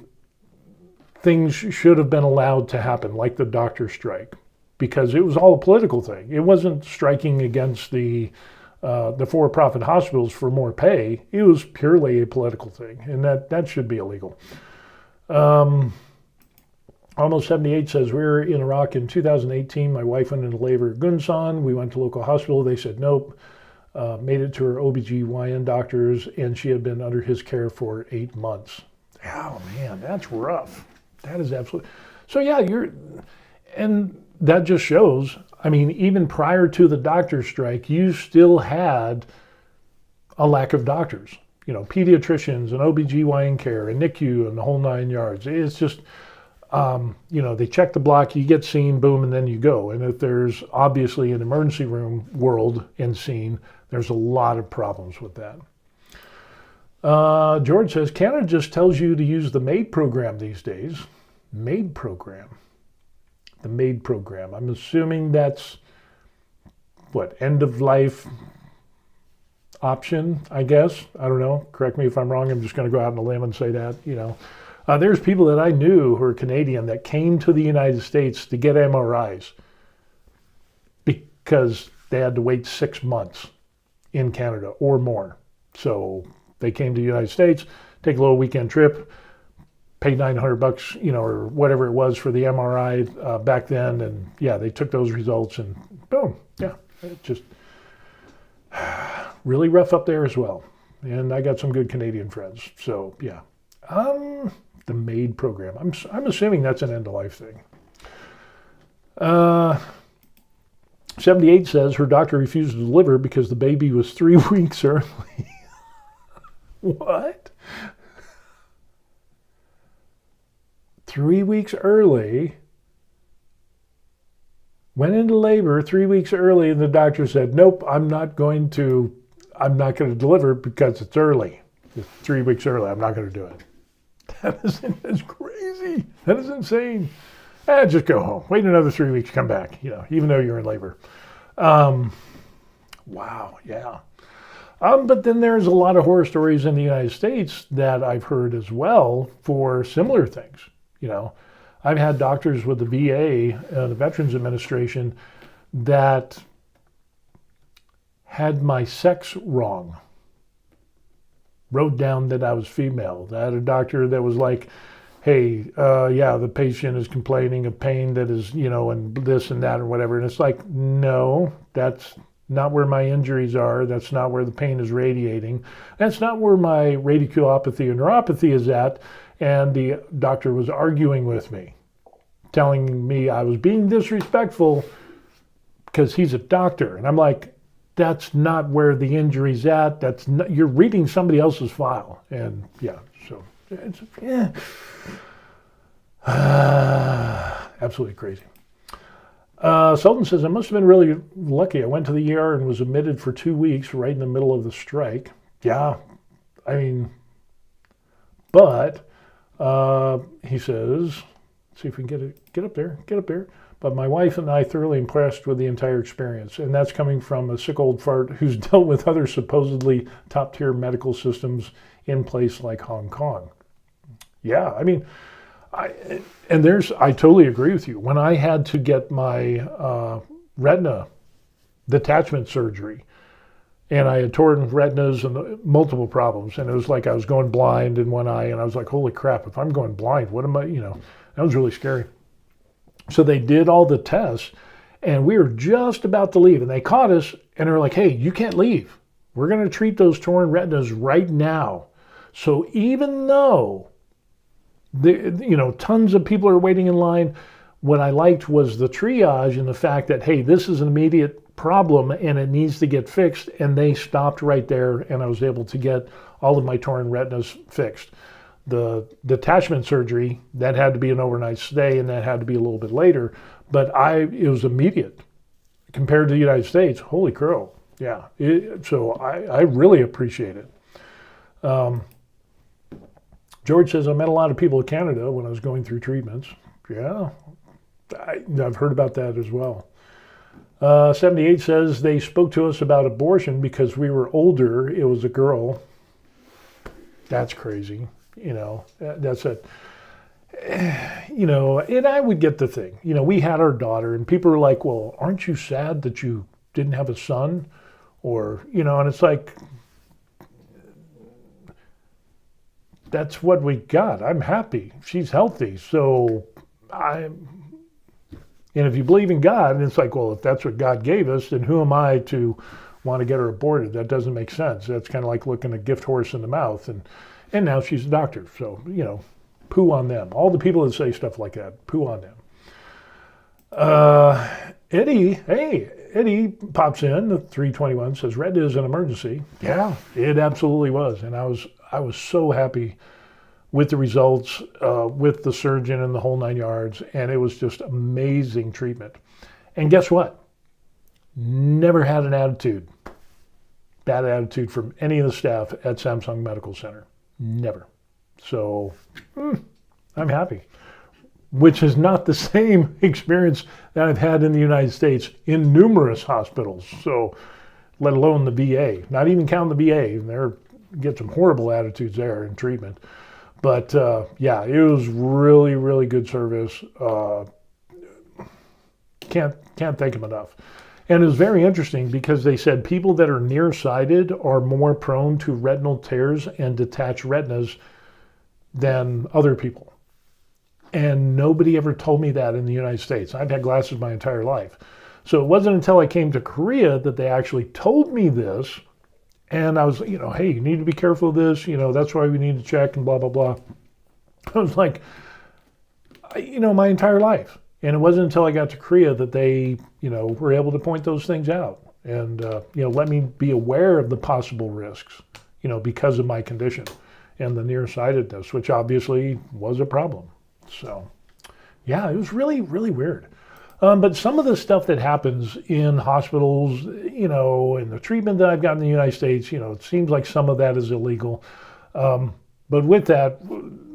things should have been allowed to happen, like the doctor strike, because it was all a political thing. It wasn't striking against the for-profit hospitals for more pay. It was purely a political thing, and that should be illegal. Almost 78 says, we were in Iraq in 2018. My wife went into labor at Gunsan. We went to local hospital. They said nope. Made it to her OBGYN doctors, and she had been under his care for 8 months. Oh man, that's rough. That is absolutely. So yeah, and that just shows, even prior to the doctor strike, you still had a lack of doctors, pediatricians and OBGYN care and NICU and the whole 9 yards. It's just, they check the block, you get seen, boom, and then you go. And if there's obviously an emergency room world and scene, there's a lot of problems with that. George says, Canada just tells you to use the MAID program these days. MAID program. The MAID program. I'm assuming that's, end of life option, I guess. I don't know. Correct me if I'm wrong. I'm just going to go out on a limb and say that, There's people that I knew who are Canadian that came to the United States to get MRIs because they had to wait 6 months in Canada or more. So they came to the United States, take a little weekend trip, pay $900, or whatever it was for the MRI back then. And yeah, they took those results and boom. Yeah, it just really rough up there as well. And I got some good Canadian friends. So yeah. The MAID program. I'm assuming that's an end-of-life thing. 78 says her doctor refused to deliver because the baby was 3 weeks early. What? 3 weeks early? Went into labor 3 weeks early, and the doctor said, nope, I'm not going to deliver because it's early. It's 3 weeks early. I'm not going to do it. That's crazy. That is insane. Just go home. Wait another 3 weeks, come back, even though you're in labor. Wow, yeah. But then there's a lot of horror stories in the United States that I've heard as well for similar things. I've had doctors with the VA, the Veterans Administration, that had my sex wrong. Wrote down that I was female. I had a doctor that was like, hey, the patient is complaining of pain that is, and this and that and whatever. And it's like, no, that's not where my injuries are. That's not where the pain is radiating. That's not where my radiculopathy or neuropathy is at. And the doctor was arguing with me, telling me I was being disrespectful because he's a doctor. And I'm like, that's not where the injury's at. That's not, you're reading somebody else's file. And yeah, so it's absolutely crazy. Sultan says, I must have been really lucky. I went to the ER and was admitted for 2 weeks right in the middle of the strike. Yeah, but he says, see if we can get up there. But my wife and I thoroughly impressed with the entire experience. And that's coming from a sick old fart who's dealt with other supposedly top-tier medical systems in place like Hong Kong. Yeah, I totally agree with you. When I had to get my retina detachment surgery, and I had torn retinas and multiple problems, and it was like I was going blind in one eye, and I was like, holy crap, if I'm going blind, what am I, that was really scary. So they did all the tests, and we were just about to leave, and they caught us, and they're like, hey, you can't leave. We're going to treat those torn retinas right now. So even though, tons of people are waiting in line, what I liked was the triage and the fact that, hey, this is an immediate problem, and it needs to get fixed, and they stopped right there, and I was able to get all of my torn retinas fixed. The detachment surgery, that had to be an overnight stay, and that had to be a little bit later, but it was immediate. Compared to the United States, holy crow, Yeah. So I really appreciate it. George says, I met a lot of people in Canada when I was going through treatments. Yeah, I've heard about that as well. 78 says they spoke to us about abortion because we were older. It was a girl. That's crazy. That's a, and I would get the thing. We had our daughter and people were like, well, aren't you sad that you didn't have a son? Or, and it's like, that's what we got. I'm happy. She's healthy. So and if you believe in God, and it's like, well, if that's what God gave us, then who am I to want to get her aborted? That doesn't make sense. That's kind of like looking a gift horse in the mouth. And now she's a doctor. So, poo on them. All the people that say stuff like that, poo on them. Eddie pops in, the 321, says, Red is an emergency. Yeah, it absolutely was. And I was so happy with the results, with the surgeon and the whole 9 yards. And it was just amazing treatment. And guess what? Never had an bad attitude from any of the staff at Samsung Medical Center. Never. So I'm happy. Which is not the same experience that I've had in the United States in numerous hospitals. So, let alone the VA. Not even count the VA. They get some horrible attitudes there in treatment. But yeah, it was really, really good service. Can't thank them enough. And it was very interesting because they said people that are nearsighted are more prone to retinal tears and detached retinas than other people. And nobody ever told me that in the United States. I've had glasses my entire life. So it wasn't until I came to Korea that they actually told me this. And I was, hey, you need to be careful of this. That's why we need to check and blah, blah, blah. I was like, my entire life. And it wasn't until I got to Korea that they, were able to point those things out and, let me be aware of the possible risks, because of my condition and the nearsightedness, which obviously was a problem. So, yeah, it was really, really weird. But some of the stuff that happens in hospitals, and the treatment that I've gotten in the United States, it seems like some of that is illegal. But with that,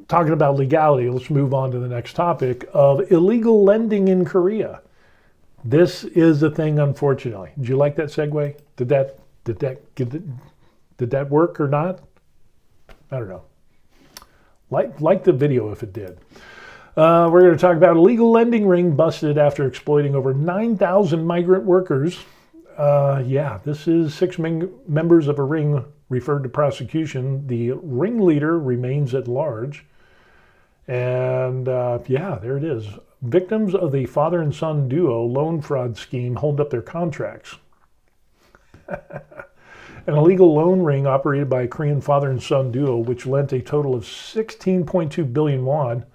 talking about legality, let's move on to the next topic of illegal lending in Korea. This is a thing, unfortunately. Did you like that segue? Did that work or not? I don't know. Like the video if it did. We're going to talk about illegal lending ring busted after exploiting over 9,000 migrant workers. This is 6 members of a ring referred to prosecution. The ringleader remains at large. And there it is. Victims of the father and son duo loan fraud scheme hold up their contracts. An illegal loan ring operated by a Korean father and son duo, which lent a total of 16.2 billion won,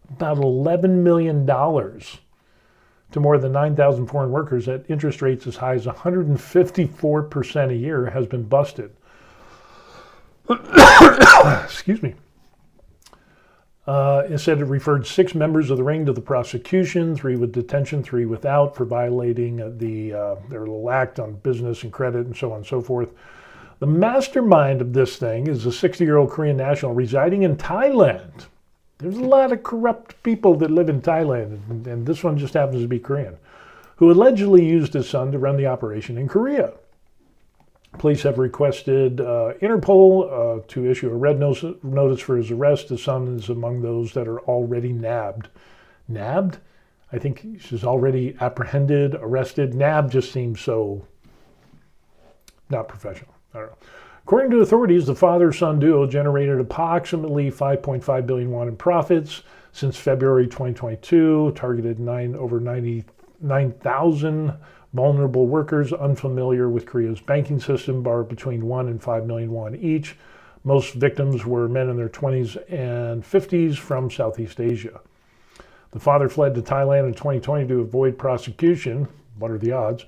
about $11 million, to more than 9,000 foreign workers at interest rates as high as 154% a year, has been busted. Excuse me. It said it referred 6 members of the ring to the prosecution, 3 with detention, 3 without, for violating their little act on business and credit and so on and so forth. The mastermind of this thing is a 60-year-old Korean national residing in Thailand. There's a lot of corrupt people that live in Thailand, and this one just happens to be Korean, who allegedly used his son to run the operation in Korea. Police have requested Interpol to issue a red notice for his arrest. His son is among those that are already nabbed. Nabbed? I think he's already apprehended, arrested. Nabbed just seems so not professional. I don't know. According to authorities, the father-son duo generated approximately 5.5 billion won in profits since February 2022, targeted over 99,000 vulnerable workers unfamiliar with Korea's banking system, borrowed between 1 and 5 million won each. Most victims were men in their 20s and 50s from Southeast Asia. The father fled to Thailand in 2020 to avoid prosecution. What are the odds?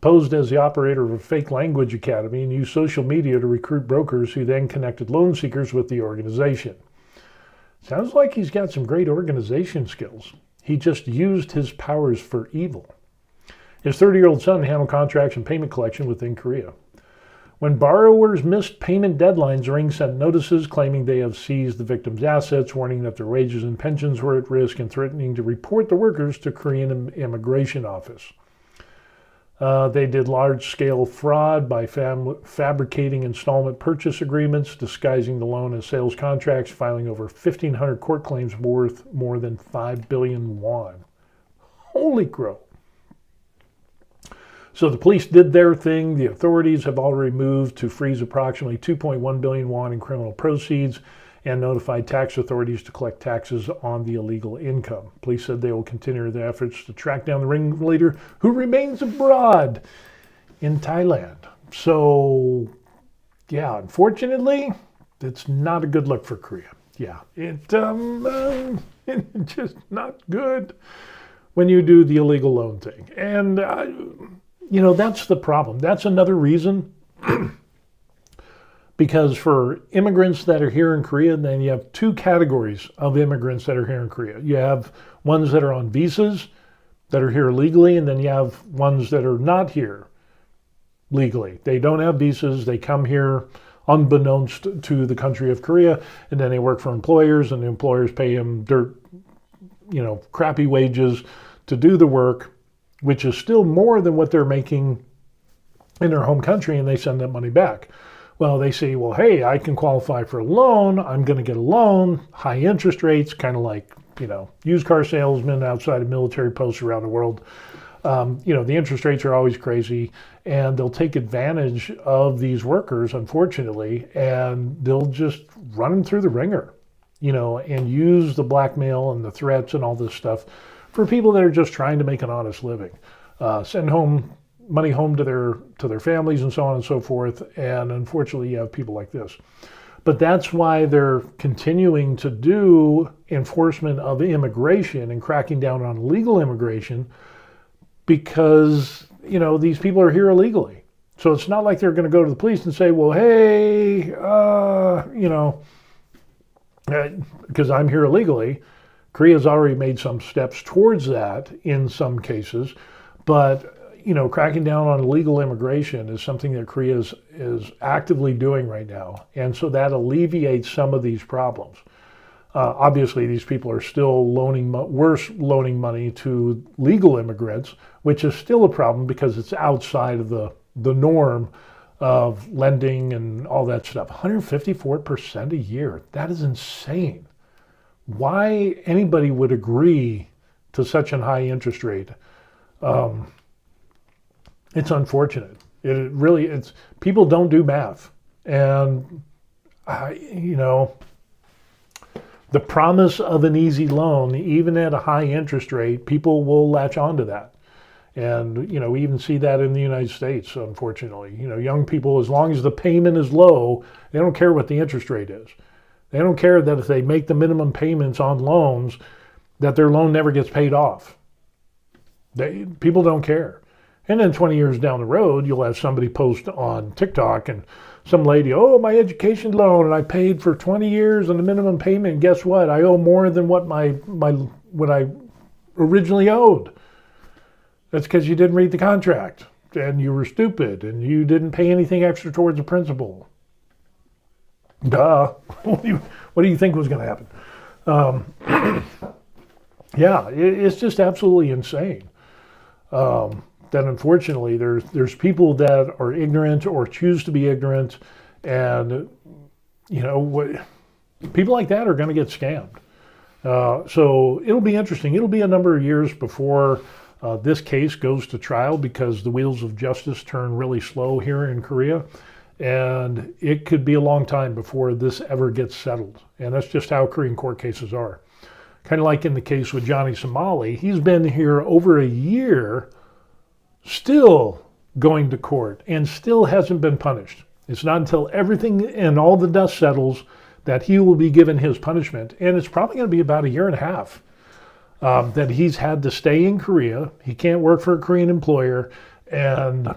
Posed as the operator of a fake language academy and used social media to recruit brokers who then connected loan seekers with the organization. Sounds like he's got some great organization skills. He just used his powers for evil. His 30-year-old son handled contracts and payment collection within Korea. When borrowers missed payment deadlines, Ring sent notices claiming they have seized the victims' assets, warning that their wages and pensions were at risk, and threatening to report the workers to Korean Immigration Office. They did large-scale fraud by fabricating installment purchase agreements, disguising the loan as sales contracts, filing over 1,500 court claims worth more than 5 billion won. Holy crow. So the police did their thing. The authorities have already moved to freeze approximately 2.1 billion won in criminal proceeds and notified tax authorities to collect taxes on the illegal income. Police said they will continue their efforts to track down the ringleader, who remains abroad in Thailand. So, yeah, unfortunately, it's not a good look for Korea. Yeah, it's just not good when you do the illegal loan thing. And, that's the problem. That's another reason. Because for immigrants that are here in Korea, then you have two categories of immigrants that are here in Korea. You have ones that are on visas that are here legally, and then you have ones that are not here legally. They don't have visas. They come here unbeknownst to the country of Korea, and then they work for employers, and the employers pay them crappy wages to do the work, which is still more than what they're making in their home country, and they send that money back. Well, they say, well, hey, I can qualify for a loan. I'm going to get a loan, high interest rates, kind of like, used car salesmen outside of military posts around the world. The interest rates are always crazy, and they'll take advantage of these workers, unfortunately, and they'll just run them through the ringer, and use the blackmail and the threats and all this stuff for people that are just trying to make an honest living. Send money home to their families and so on and so forth, and unfortunately you have people like this. But that's why they're continuing to do enforcement of immigration and cracking down on illegal immigration, because these people are here illegally. So it's not like they're going to go to the police and say, well, hey, because I'm here illegally. Korea's already made some steps towards that in some cases, but cracking down on illegal immigration is something that Korea is actively doing right now. And so that alleviates some of these problems. Obviously, these people are still loaning money to legal immigrants, which is still a problem because it's outside of the norm of lending and all that stuff. 154% a year. That is insane. Why anybody would agree to such a high interest rate? It's unfortunate. It's people don't do math, and the promise of an easy loan, even at a high interest rate, people will latch onto that, and we even see that in the United States. Unfortunately, young people, as long as the payment is low, they don't care what the interest rate is. They don't care that if they make the minimum payments on loans, that their loan never gets paid off. People don't care. And then 20 years down the road, you'll have somebody post on TikTok and some lady, oh, my education loan, and I paid for 20 years on the minimum payment, and guess what? I owe more than what what I originally owed. That's because you didn't read the contract, and you were stupid, and you didn't pay anything extra towards the principal. Duh. What do you think was going to happen? Yeah, it's just absolutely insane. That unfortunately there's people that are ignorant or choose to be ignorant, and people like that are going to get scammed. So it'll be interesting. It'll be a number of years before this case goes to trial, because the wheels of justice turn really slow here in Korea, and it could be a long time before this ever gets settled. And that's just how Korean court cases are. Kind of like in the case with Johnny Somali, he's been here over a year, still going to court, and still hasn't been punished. It's not until everything and all the dust settles that he will be given his punishment, and it's probably going to be about a year and a half that he's had to stay in Korea. He can't work for a Korean employer, and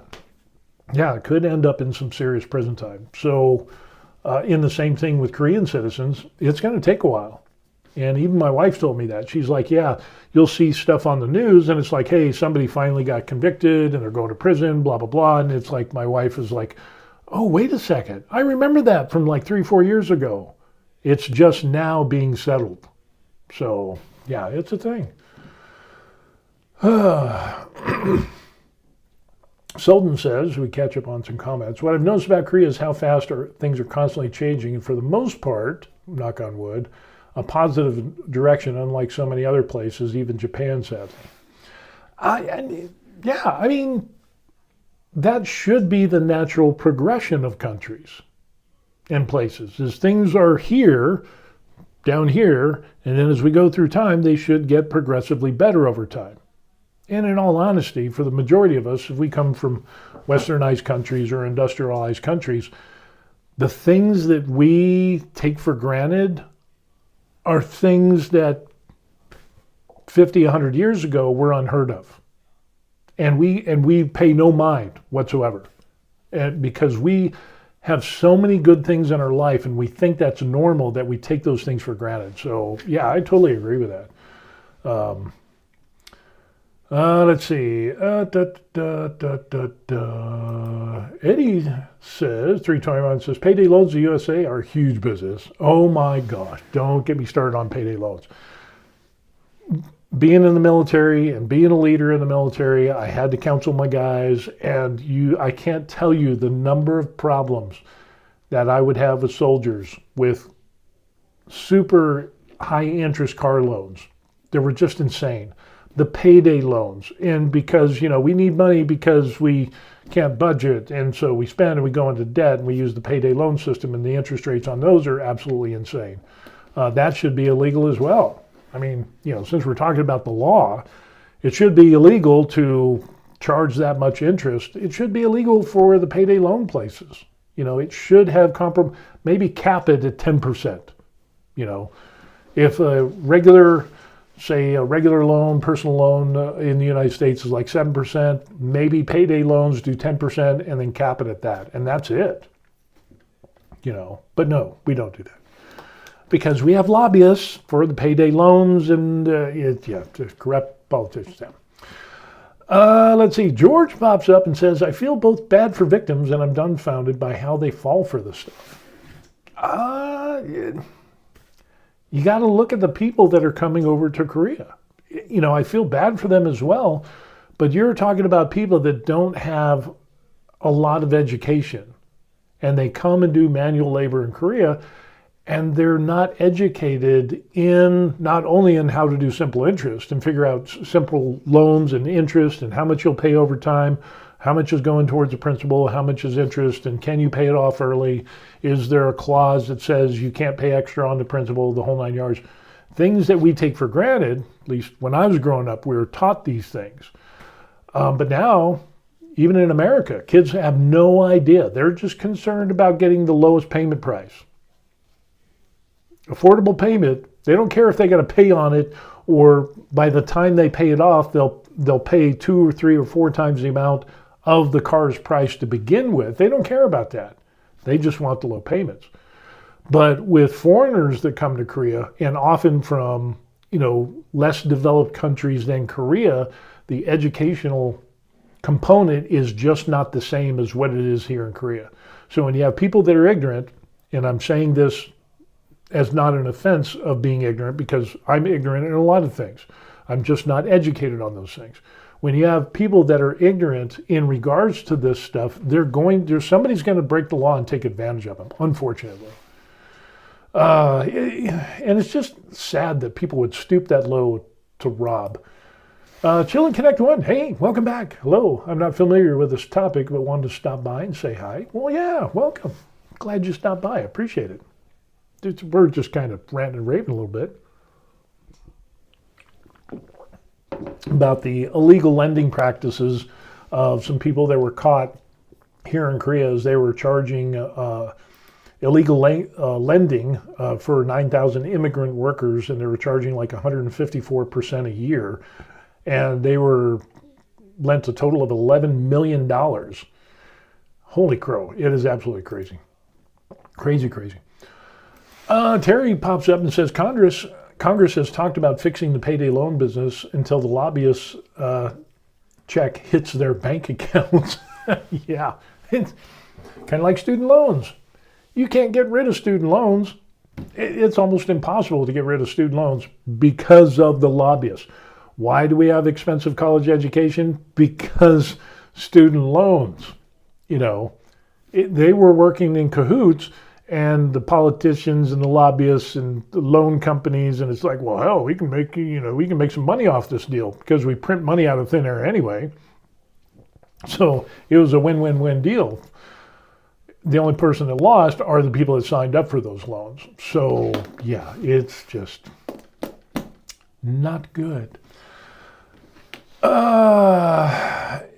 yeah, it could end up in some serious prison time. So in the same thing with Korean citizens, it's going to take a while. And even my wife told me that. She's like, yeah, you'll see stuff on the news and it's like, hey, somebody finally got convicted and they're going to prison, blah, blah, blah. And it's like, my wife is like, oh, wait a second. I remember that from like 3-4 years ago. It's just now being settled. So, yeah, it's a thing. Selden says, we catch up on some comments, what I've noticed about Korea is how fast things are constantly changing, and for the most part, knock on wood, a positive direction, unlike so many other places, even Japan, sadly. I mean, that should be the natural progression of countries and places, is things are here, down here, and then as we go through time, they should get progressively better over time. And in all honesty, for the majority of us, if we come from westernized countries or industrialized countries, the things that we take for granted are things that 50, 100 years ago were unheard of. And we pay no mind whatsoever. And because we have so many good things in our life and we think that's normal that we take those things for granted. So yeah, I totally agree with that. Let's see. Eddie says, 321 says, payday loans in the USA are huge business. Oh my gosh, don't get me started on payday loans. Being in the military and being a leader in the military, I had to counsel my guys, and I can't tell you the number of problems that I would have with soldiers with super high interest car loans. They were just insane. The payday loans, and because we need money because we can't budget, and so we spend and we go into debt and we use the payday loan system, and the interest rates on those are absolutely insane. That should be illegal as well. I mean, since we're talking about the law, it should be illegal to charge that much interest. It should be illegal for the payday loan places. It should have maybe cap it at 10%. If a regular loan, personal loan in the United States is like 7%, maybe payday loans do 10% and then cap it at that. And that's it. But no, we don't do that. Because we have lobbyists for the payday loans and to corrupt politicians down. Let's see. George pops up and says, I feel both bad for victims and I'm dumbfounded by how they fall for this stuff. You got to look at the people that are coming over to Korea. I feel bad for them as well, but you're talking about people that don't have a lot of education and they come and do manual labor in Korea, and they're not educated not only in how to do simple interest and figure out simple loans and interest and how much you'll pay over time, how much is going towards the principal, how much is interest, and can you pay it off early? Is there a clause that says you can't pay extra on the principal, the whole 9 yards? Things that we take for granted, at least when I was growing up, we were taught these things. But now, even in America, kids have no idea. They're just concerned about getting the lowest payment price. Affordable payment, they don't care if they got to pay on it, or by the time they pay it off, they'll pay 2 or 3 or 4 times the amount of the car's price to begin with. They don't care about that. They just want the low payments. But with foreigners that come to Korea, and often from less developed countries than Korea, the educational component is just not the same as what it is here in Korea. So when you have people that are ignorant, and I'm saying this as not an offense of being ignorant, because I'm ignorant in a lot of things. I'm just not educated on those things. When you have people that are ignorant in regards to this stuff, somebody's going to break the law and take advantage of them, unfortunately. And it's just sad that people would stoop that low to rob. Chill and Connect One, hey, welcome back. Hello, I'm not familiar with this topic, but wanted to stop by and say hi. Well, yeah, welcome. Glad you stopped by. I appreciate it. We're just kind of ranting and raving a little bit about the illegal lending practices of some people that were caught here in Korea as they were charging illegal lending for 9,000 immigrant workers, and they were charging like 154% a year, and they were lent a total of $11 million. Holy crow, it is absolutely crazy. Crazy. Terry pops up and says, Congress Congress has talked about fixing the payday loan business until the lobbyists' check hits their bank accounts. Yeah, it's kind of like student loans. You can't get rid of student loans. It's almost impossible to get rid of student loans because of the lobbyists. Why do we have expensive college education? Because student loans, they were working in cahoots, and the politicians and the lobbyists and the loan companies, and it's like, well, hell, we can make some money off this deal because we print money out of thin air anyway. So it was a win-win-win deal. The only person that lost are the people that signed up for those loans. So yeah, it's just not good.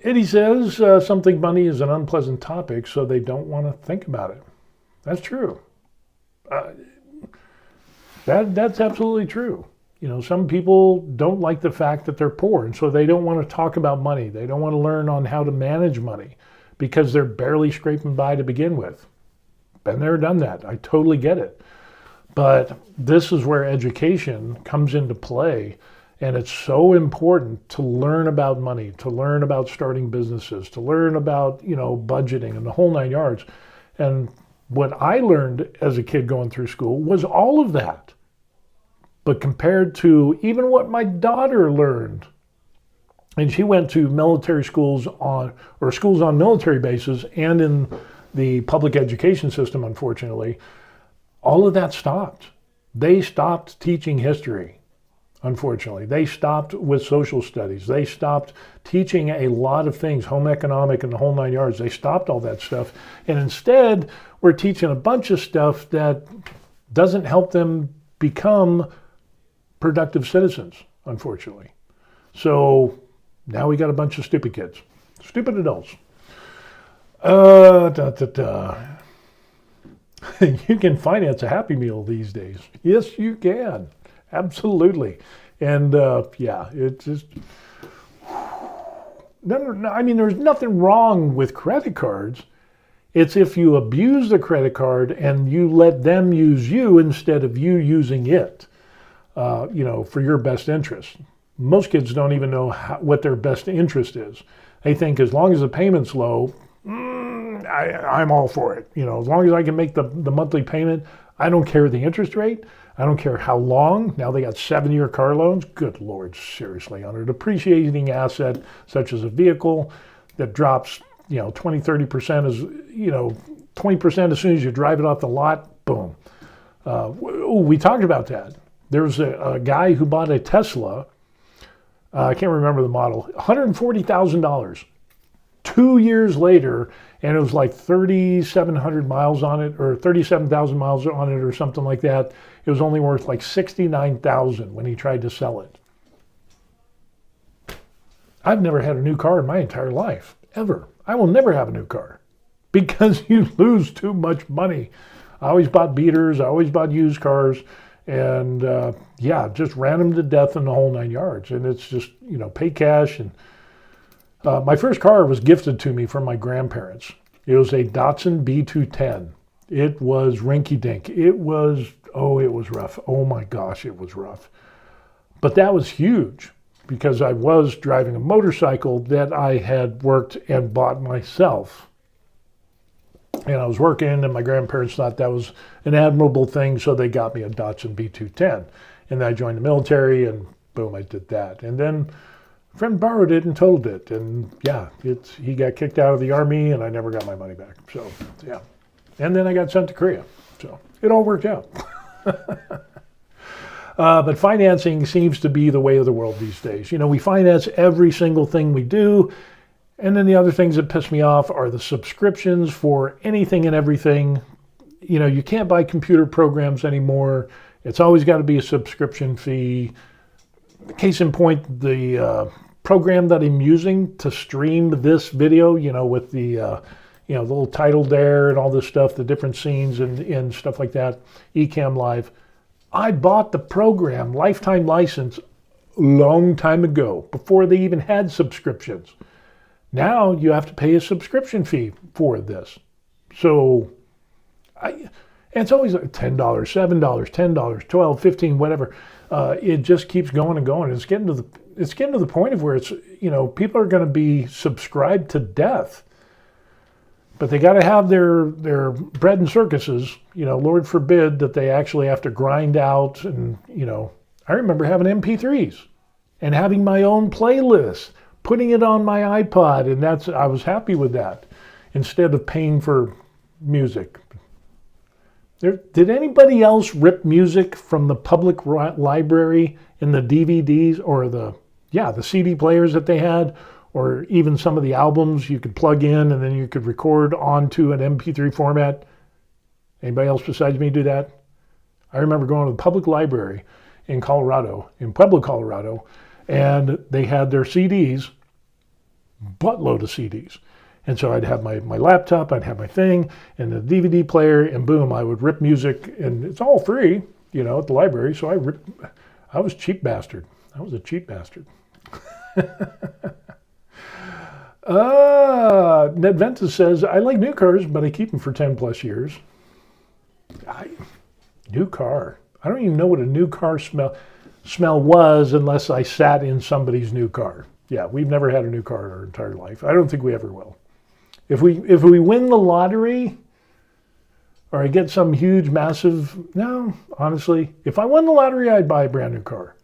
Eddie says something money is an unpleasant topic, so they don't want to think about it. That's true. That's absolutely true. Some people don't like the fact that they're poor, and so they don't want to talk about money. They don't want to learn on how to manage money because they're barely scraping by to begin with. Been there, done that. I totally get it. But this is where education comes into play, and it's so important to learn about money, to learn about starting businesses, to learn about, budgeting and the whole nine yards. And what I learned as a kid going through school was all of that. But compared to even what my daughter learned, and she went to military schools on military bases and in the public education system, unfortunately, all of that stopped. They stopped teaching history, unfortunately. They stopped with social studies. They stopped teaching a lot of things, home economic and the whole nine yards. They stopped all that stuff. And instead, we're teaching a bunch of stuff that doesn't help them become productive citizens, unfortunately. So now we got a bunch of stupid kids, stupid adults. You can finance a Happy Meal these days. Yes, you can. Absolutely. And it's just, there's nothing wrong with credit cards. It's if you abuse the credit card and you let them use you instead of you using it, for your best interest. Most kids don't even know what their best interest is. They think as long as the payment's low, I'm all for it. As long as I can make the monthly payment, I don't care the interest rate. I don't care how long. Now they got 7-year car loans. Good Lord, seriously, on a depreciating asset such as a vehicle that drops, 20, 30% as, 20% as soon as you drive it off the lot, boom. We talked about that. There was a guy who bought a Tesla. I can't remember the model, $140,000. 2 years later, and it was like 3,700 miles on it, or 37,000 miles on it, or something like that. It was only worth like $69,000 when he tried to sell it. I've never had a new car in my entire life, ever. I will never have a new car because you lose too much money. I always bought beaters. I always bought used cars. And just ran them to death in the whole nine yards. And it's just, pay cash. And my first car was gifted to me from my grandparents. It was a Datsun B210. It was rinky-dink. It was rough. Oh my gosh, it was rough. But that was huge because I was driving a motorcycle that I had worked and bought myself. And I was working, and my grandparents thought that was an admirable thing, so they got me a Datsun B210. And then I joined the military, and boom, I did that. And then a friend borrowed it and totaled it. And he got kicked out of the Army, and I never got my money back. So, yeah. And then I got sent to Korea. So it all worked out. But financing seems to be the way of the world these days. We finance every single thing we do. And then the other things that piss me off are the subscriptions for anything and everything. You can't buy computer programs anymore. It's always got to be a subscription fee. Case in point, the program that I'm using to stream this video, with the little title there and all this stuff, the different scenes and stuff like that, Ecamm Live. I bought the program, lifetime license, long time ago, before they even had subscriptions. Now you have to pay a subscription fee for this. So And it's always like $10, $7, $10, 12, 15, whatever. It just keeps going and going. It's getting to the point of where it's, people are going to be subscribed to death. But they got to have their bread and circuses. Lord forbid that they actually have to grind out. And, I remember having MP3s and having my own playlist, putting it on my iPod. And I was happy with that instead of paying for music. Did anybody else rip music from the public library in the DVDs or the CD players that they had, or even some of the albums you could plug in and then you could record onto an MP3 format? Anybody else besides me do that? I remember going to the public library in Pueblo, Colorado, and they had their CDs, buttload of CDs. And so I'd have my laptop, I'd have my thing, and the DVD player, and boom, I would rip music, and it's all free, at the library. So I was a cheap bastard. I was a cheap bastard. Ned Ventus says, I like new cars, but I keep them for 10 plus years. New car. I don't even know what a new car smell was unless I sat in somebody's new car. Yeah, we've never had a new car in our entire life. I don't think we ever will. If we win the lottery, or I get some huge, massive, no, honestly, if I won the lottery, I'd buy a brand new car.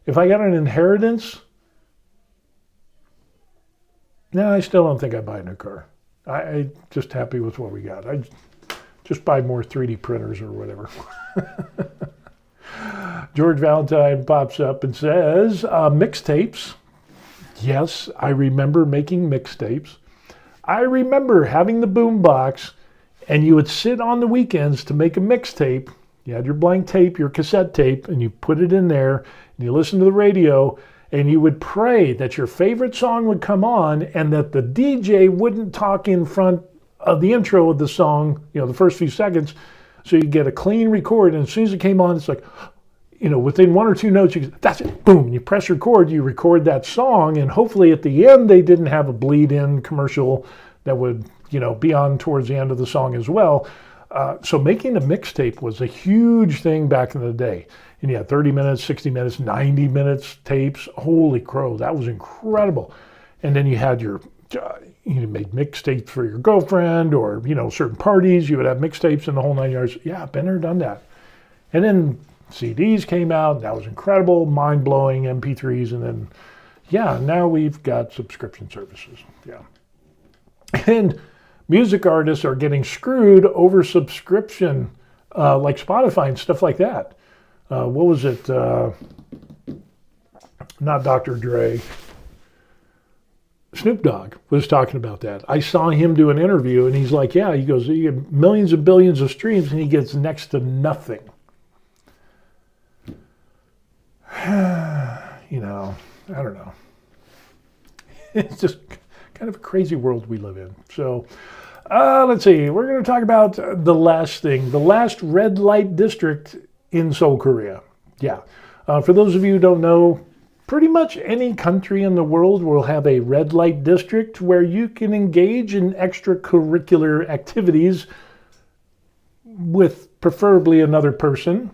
If I got an inheritance, no, I still don't think I'd buy a new car. I just happy with what we got. I just buy more 3D printers or whatever. George Valentine pops up and says, mixtapes. Yes, I remember making mixtapes. I remember having the boombox, and you would sit on the weekends to make a mixtape. You had your blank tape, your cassette tape, and you put it in there, and you listen to the radio, and you would pray that your favorite song would come on and that the DJ wouldn't talk in front of the intro of the song, the first few seconds, so you get a clean record, and as soon as it came on, it's like, within one or two notes, that's it, boom, you press record, you record that song, and hopefully at the end they didn't have a bleed-in commercial that would, be on towards the end of the song as well. So making a mixtape was a huge thing back in the day. And you had 30 minutes, 60 minutes, 90 minutes tapes. Holy crow, that was incredible. And then you had you made mixtapes for your girlfriend or, certain parties. You would have mixtapes in the whole 9 yards. Yeah, been there, done that. And then CDs came out. That was incredible, mind-blowing, MP3s. And then, now we've got subscription services. Yeah. And music artists are getting screwed over subscription, like Spotify and stuff like that. What was it? Not Dr. Dre. Snoop Dogg was talking about that. I saw him do an interview, and he's like, he goes, you get millions and billions of streams, and he gets next to nothing. I don't know. It's just kind of a crazy world we live in. So let's see. We're going to talk about the last thing, the last red light district in Seoul, Korea. Yeah. For those of you who don't know, pretty much any country in the world will have a red light district where you can engage in extracurricular activities with preferably another person,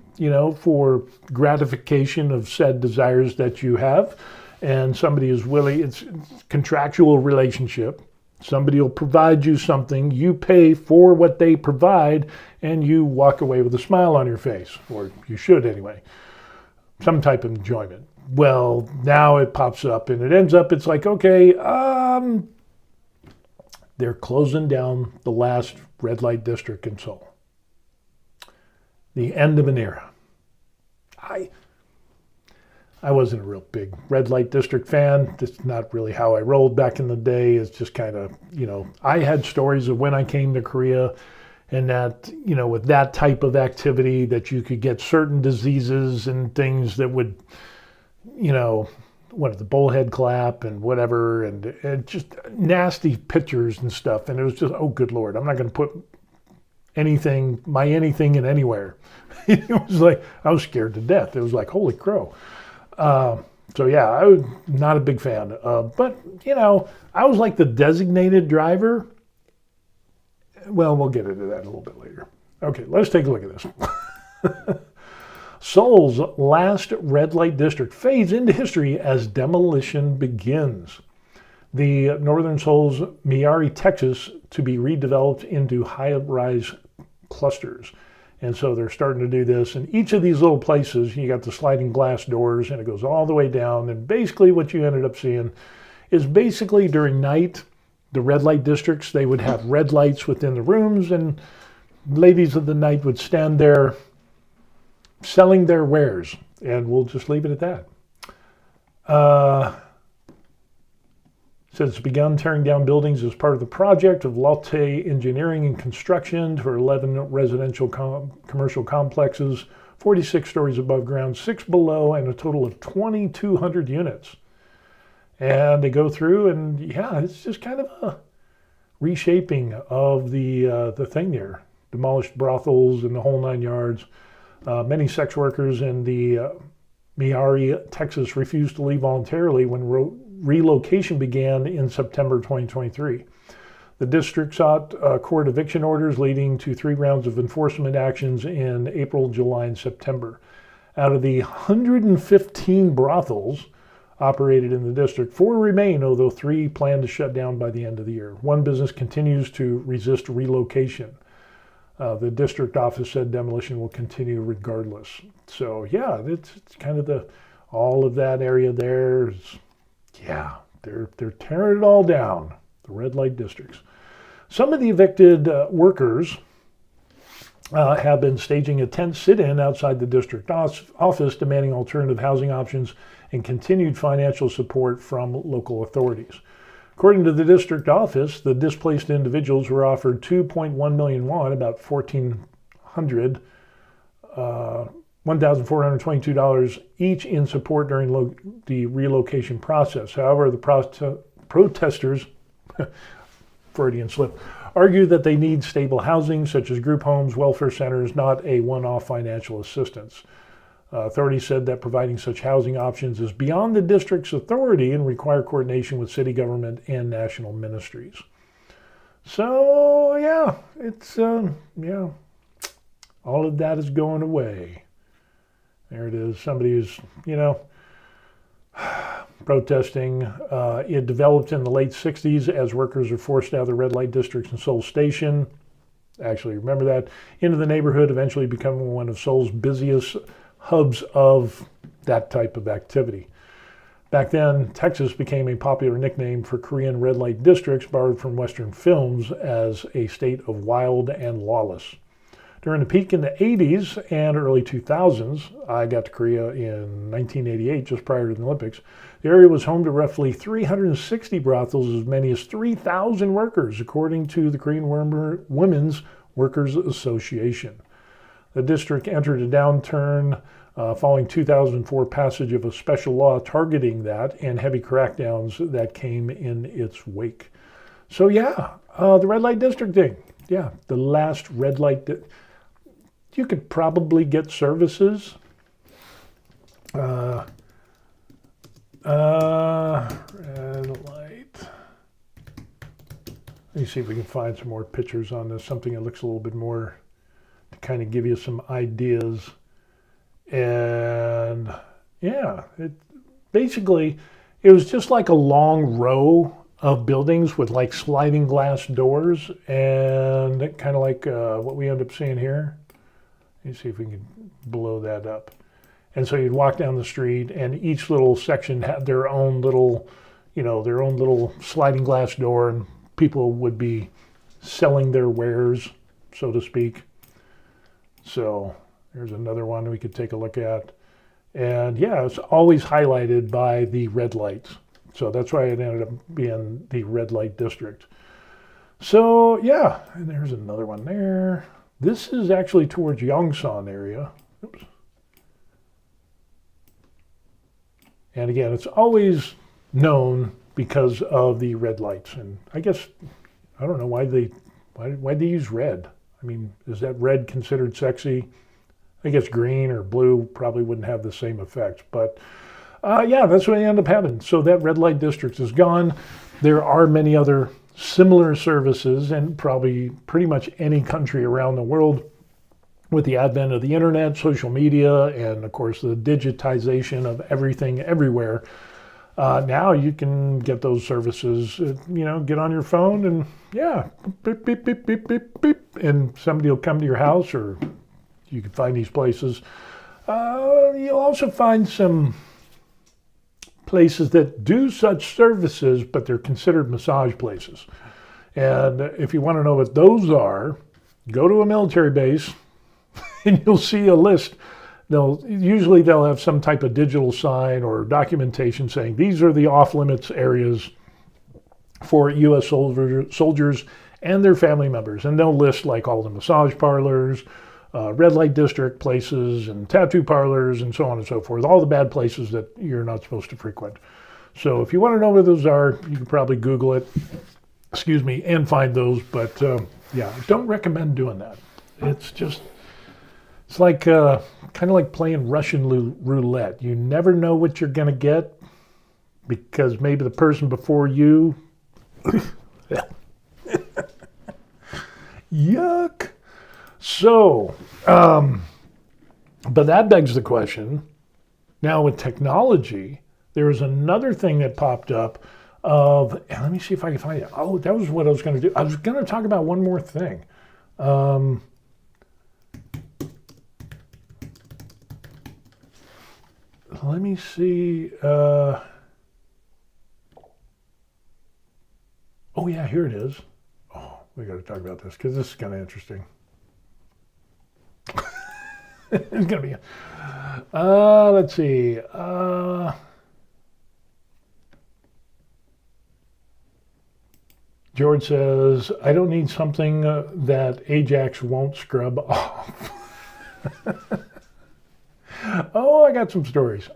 for gratification of said desires that you have. And somebody is willing, it's contractual relationship. Somebody will provide you something, you pay for what they provide, and you walk away with a smile on your face, or you should anyway. Some type of enjoyment. Well, now it pops up and it ends up, it's like, okay, they're closing down the last red light district in Seoul. The end of an era. I wasn't a real big red light district fan. That's not really how I rolled back in the day. It's just kind of, I had stories of when I came to Korea and that, with that type of activity that you could get certain diseases and things that would, the bullhead clap and whatever, and just nasty pictures and stuff. And it was just, oh, good Lord, I'm not going to put anything in anywhere. It was like, I was scared to death. It was like, holy crow. So yeah, I was not a big fan. But, I was like the designated driver. Well, we'll get into that a little bit later. Okay, let's take a look at this. Seoul's last red light district fades into history as demolition begins. The northern Seoul's Miari, Texas, to be redeveloped into high-rise clusters. And so they're starting to do this. And each of these little places, you got the sliding glass doors, and it goes all the way down. And basically what you ended up seeing is basically during night, the red light districts, they would have red lights within the rooms, and ladies of the night would stand there selling their wares. And we'll just leave it at that. Says it's begun tearing down buildings as part of the project of Lotte Engineering and Construction for 11 residential commercial complexes, 46 stories above ground, 6 below, and a total of 2,200 units. And they go through, and yeah, it's just kind of a reshaping of the thing there. Demolished brothels and the whole 9 yards. Many sex workers in the Miari, Texas, refused to leave voluntarily when relocation began in September 2023. The district sought court eviction orders, leading to 3 rounds of enforcement actions in April, July, and September. Out of the 115 brothels operated in the district, 4 remain, although 3 plan to shut down by the end of the year. 1 business continues to resist relocation. The district office said demolition will continue regardless. So yeah, it's kind of all of that area there is, yeah, they're tearing it all down, the red light districts. Some of the evicted workers have been staging a tent sit-in outside the district office, demanding alternative housing options and continued financial support from local authorities. According to the district office, the displaced individuals were offered 2.1 million won, about $1,422 each in support during the relocation process. However, the protesters, Freudian slip, argue that they need stable housing, such as group homes, welfare centers, not a one-off financial assistance. Authorities said that providing such housing options is beyond the district's authority and require coordination with city government and national ministries. So, yeah, it's, yeah, all of that is going away. There it is. Somebody who's, protesting. It developed in the late 60s as workers are forced out of the red light districts in Seoul Station. Actually, remember that. Into the neighborhood, eventually becoming one of Seoul's busiest hubs of that type of activity. Back then, Texas became a popular nickname for Korean red light districts, borrowed from Western films, as a state of wild and lawless. During the peak in the 80s and early 2000s, I got to Korea in 1988, just prior to the Olympics. The area was home to roughly 360 brothels, as many as 3,000 workers, according to the Korean Women's Workers Association. The district entered a downturn following 2004 passage of a special law targeting that and heavy crackdowns that came in its wake. So yeah, the red light district thing. Yeah, the last red light. You could probably get services. Red light. Let me see if we can find some more pictures on this, something that looks a little bit more to kind of give you some ideas. And yeah, it was just like a long row of buildings with like sliding glass doors, and kind of like what we end up seeing here. Let me see if we can blow that up. And so you'd walk down the street, and each little section had their own little, their own little sliding glass door, and people would be selling their wares, so to speak. So there's another one we could take a look at. And yeah, it's always highlighted by the red lights. So that's why it ended up being the red light district. So yeah, and there's another one there. This is actually towards Yongsan area. Oops. And again, it's always known because of the red lights. And I guess, I don't know why they use red. I mean, is that red considered sexy? I guess green or blue probably wouldn't have the same effect. But yeah, that's what they end up having. So that red light district is gone. There are many other similar services, and probably pretty much any country around the world with the advent of the internet, social media, and of course the digitization of everything everywhere, now you can get those services, get on your phone and beep, beep, beep, beep, beep, beep, and somebody will come to your house, or you can find these places. You'll also find some places that do such services, but they're considered massage places. And if you want to know what those are, go to a military base and you'll see a list. They'll have some type of digital sign or documentation saying these are the off-limits areas for U.S. soldiers and their family members. And they'll list like all the massage parlors, red light district places, and tattoo parlors, and so on and so forth. All the bad places that you're not supposed to frequent. So if you want to know where those are, you can probably Google it, and find those. But I don't recommend doing that. It's like kind of like playing Russian roulette. You never know what you're going to get because maybe the person before you. Yuck. So, but that begs the question. Now with technology, there is another thing that popped up and let me see if I can find it. Oh, that was what I was going to do. I was going to talk about one more thing. Let me see. Oh yeah, here it is. Oh, we got to talk about this because this is kind of interesting. It's going to be, let's see. George says, I don't need something that Ajax won't scrub off. Oh, I got some stories.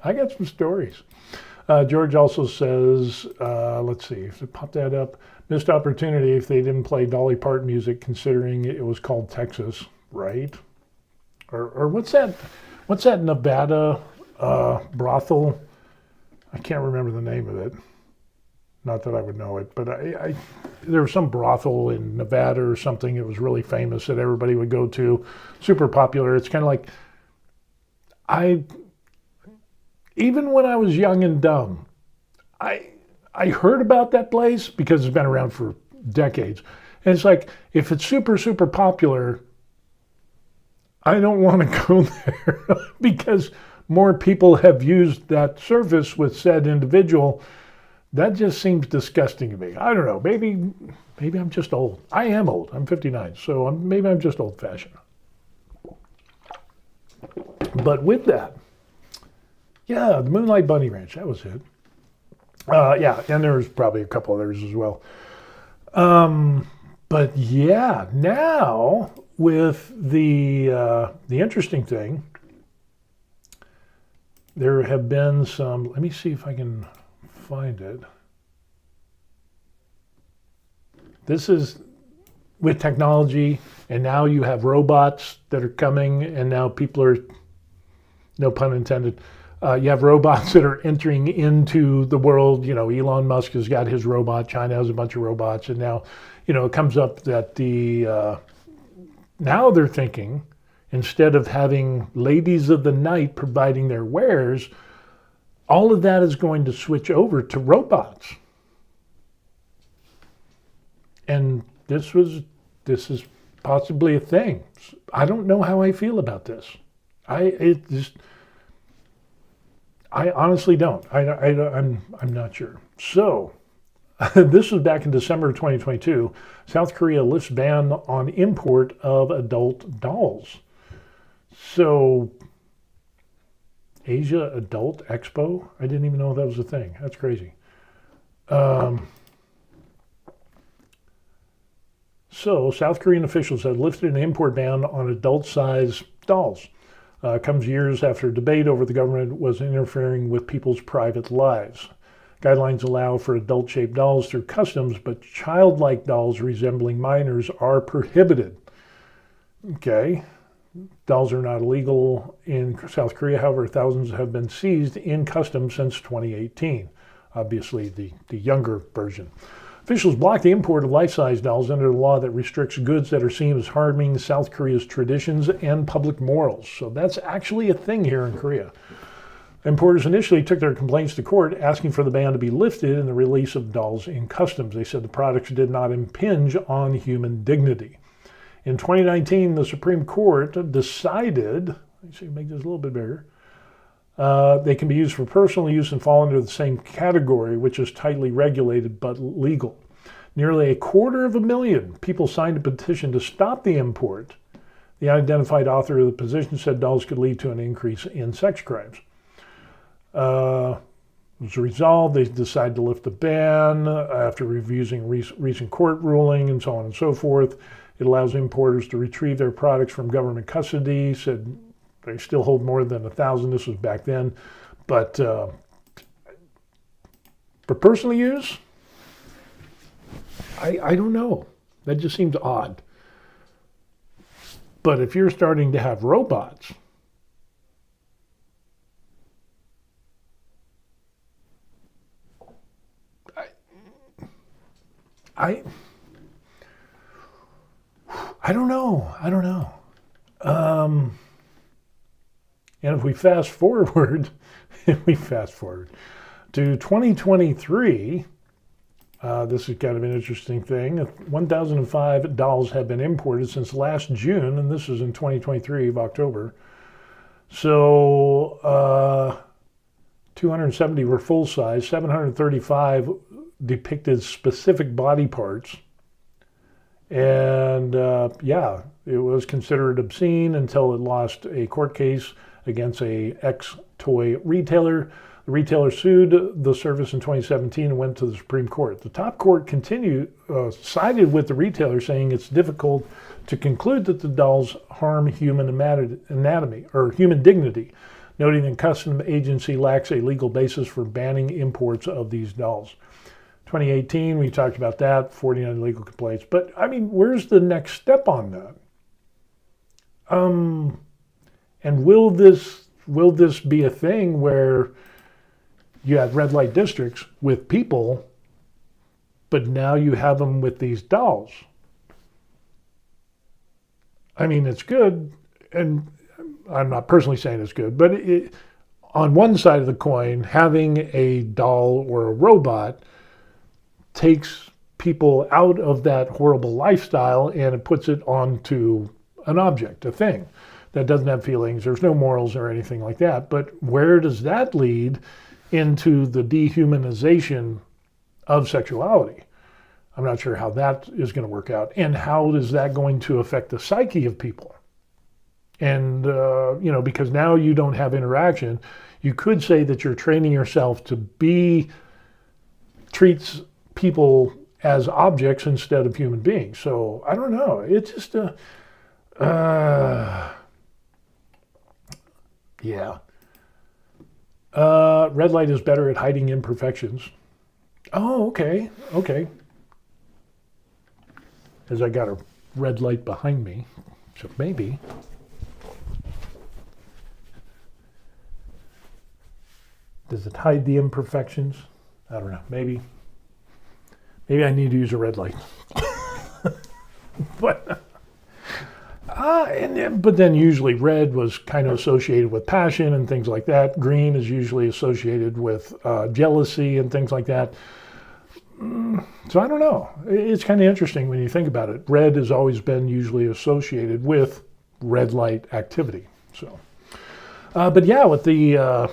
George also says, let's see, if they pop that up, missed opportunity if they didn't play Dolly Parton music considering it was called Texas, right? Or what's that Nevada brothel? I can't remember the name of it. Not that I would know it, but there was some brothel in Nevada or something. It was really famous that everybody would go to, super popular. It's kind of like, even when I was young and dumb, I heard about that place because it's been around for decades. And it's like, if it's super, super popular, I don't want to go there because more people have used that service with said individual. That just seems disgusting to me. I don't know. Maybe I'm just old. I am old. I'm 59, so maybe I'm just old-fashioned. But with that, the Moonlight Bunny Ranch, that was it. And there's probably a couple others as well. But now with the interesting thing, there have been some. Let me see if I can find it. This is with technology, and now you have robots that are coming, and now people are, no pun intended, you have robots that are entering into the world. Elon Musk has got his robot, China has a bunch of robots, and now, it comes up that now they're thinking, instead of having ladies of the night providing their wares, all of that is going to switch over to robots. And this is possibly a thing. I don't know how I feel about this. I honestly don't. I'm not sure. So, this was back in December of 2022. South Korea lifts ban on import of adult dolls. So, Asia Adult Expo? I didn't even know that was a thing. That's crazy. So, South Korean officials have lifted an import ban on adult-sized dolls. Comes years after debate over the government was interfering with people's private lives. Guidelines allow for adult-shaped dolls through customs, but childlike dolls resembling minors are prohibited. Okay. Dolls are not illegal in South Korea. However, thousands have been seized in customs since 2018. Obviously, the younger version. Officials blocked the import of life-size dolls under the law that restricts goods that are seen as harming South Korea's traditions and public morals. So that's actually a thing here in Korea. Importers initially took their complaints to court, asking for the ban to be lifted and the release of dolls in customs. They said the products did not impinge on human dignity. In 2019, the Supreme Court decided, let me see, make this a little bit bigger, they can be used for personal use and fall under the same category, which is tightly regulated but legal. Nearly 250,000 people signed a petition to stop the import. The unidentified author of the petition said dolls could lead to an increase in sex crimes. As a result, they decided to lift the ban after reviewing recent court ruling and so on and so forth. It allows importers to retrieve their products from government custody. Said they still hold more than 1,000. This was back then. But for personal use, I don't know. That just seems odd. But if you're starting to have robots, I don't know. And if we fast forward to 2023, this is kind of an interesting thing. 1,005 dolls have been imported since last June, and this is in 2023 of October. So 270 were full size, 735 depicted specific body parts. And it was considered obscene until it lost a court case against a ex-toy retailer. The retailer sued the service in 2017 and went to the Supreme Court. The top court sided with the retailer, saying it's difficult to conclude that the dolls harm human anatomy or human dignity, noting the customs agency lacks a legal basis for banning imports of these dolls. 2018, we talked about that, 49 legal complaints. But I mean, where's the next step on that? And will this be a thing where you have red light districts with people, but now you have them with these dolls? I mean, it's good, and I'm not personally saying it's good, but on one side of the coin, having a doll or a robot takes people out of that horrible lifestyle and it puts it onto an object, a thing that doesn't have feelings. There's no morals or anything like that. But where does that lead into the dehumanization of sexuality? I'm not sure how that is going to work out. And how is that going to affect the psyche of people? And, because now you don't have interaction, you could say that you're training yourself to treats people as objects instead of human beings. So I don't know. It's just red light is better at hiding imperfections. Oh, okay. As I got a red light behind me, so maybe. Does it hide the imperfections? I don't know. Maybe I need to use a red light. But then usually red was kind of associated with passion and things like that. Green is usually associated with jealousy and things like that. So I don't know. It's kind of interesting when you think about it. Red has always been usually associated with red light activity. So, but yeah, with the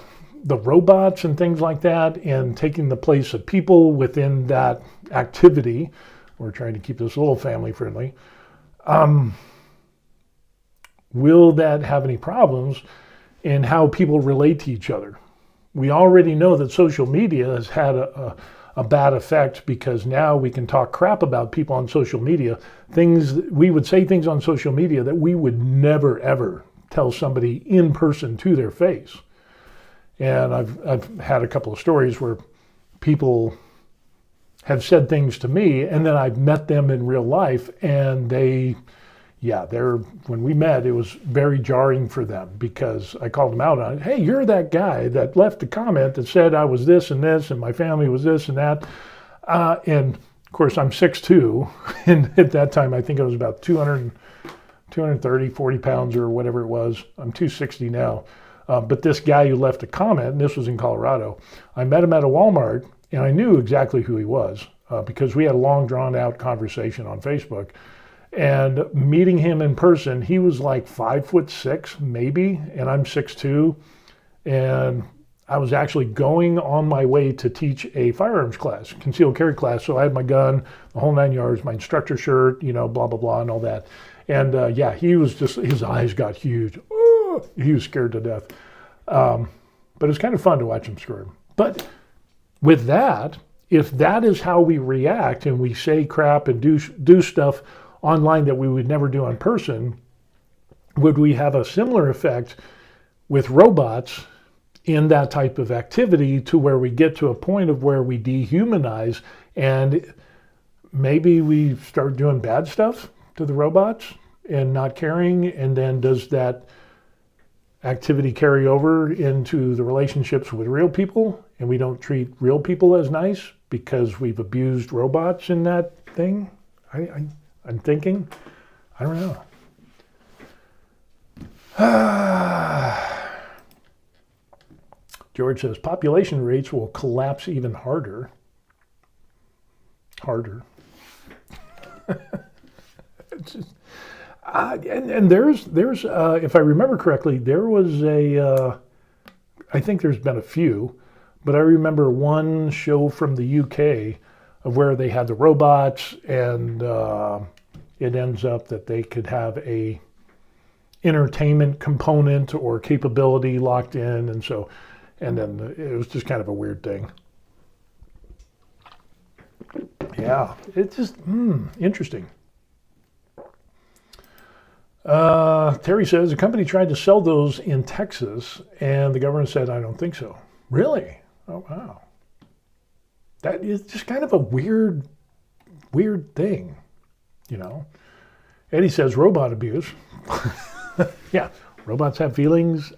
robots and things like that, and taking the place of people within that activity, we're trying to keep this a little family friendly. Will that have any problems in how people relate to each other? We already know that social media has had a bad effect, because now we can talk crap about people on social media. We would say things on social media that we would never ever tell somebody in person to their face. And I've had a couple of stories where people have said things to me, and then I've met them in real life, and when we met, it was very jarring for them, because I called them out on it. Hey, you're that guy that left a comment that said I was this and this, and my family was this and that. And Of course, I'm 6'2", and at that time, I think I was about 230, 40 pounds or whatever it was. I'm 260 now. But this guy who left a comment, and this was in Colorado, I met him at a Walmart, and I knew exactly who he was because we had a long, drawn-out conversation on Facebook. And meeting him in person, he was like 5'6", maybe, and I'm 6'2", and I was actually going on my way to teach a firearms class, concealed carry class. So I had my gun, the whole 9 yards, my instructor shirt, blah, blah, blah, and all that. And yeah, he was just, his eyes got huge. Oh, he was scared to death. But it's kind of fun to watch him squirm. But with that, if that is how we react and we say crap and do stuff online that we would never do in person, would we have a similar effect with robots in that type of activity to where we get to a point of where we dehumanize and maybe we start doing bad stuff to the robots and not caring, and then does that activity carry over into the relationships with real people and we don't treat real people as nice because we've abused robots in that thing? I'm thinking, I don't know. George says population rates will collapse even harder. It's just, and there's if I remember correctly, there was I think there's been a few, but I remember one show from the UK of where they had the robots, and it ends up that they could have a entertainment component or capability locked in, and then it was just kind of a weird thing. Yeah, it's just interesting. Terry says a company tried to sell those in Texas, and the government said, "I don't think so." Really? Oh wow. That is just kind of a weird thing, Eddie says robot abuse. Yeah, robots have feelings.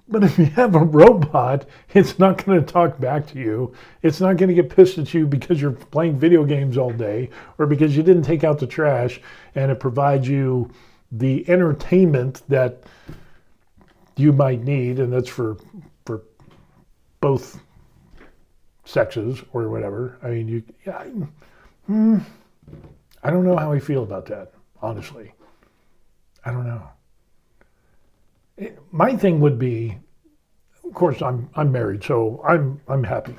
But if you have a robot, it's not going to talk back to you. It's not going to get pissed at you because you're playing video games all day or because you didn't take out the trash, and it provides you the entertainment that you might need, and that's for both sexes or whatever. I mean, I don't know how I feel about that, honestly. I don't know. My thing would be, of course, I'm married, so I'm happy.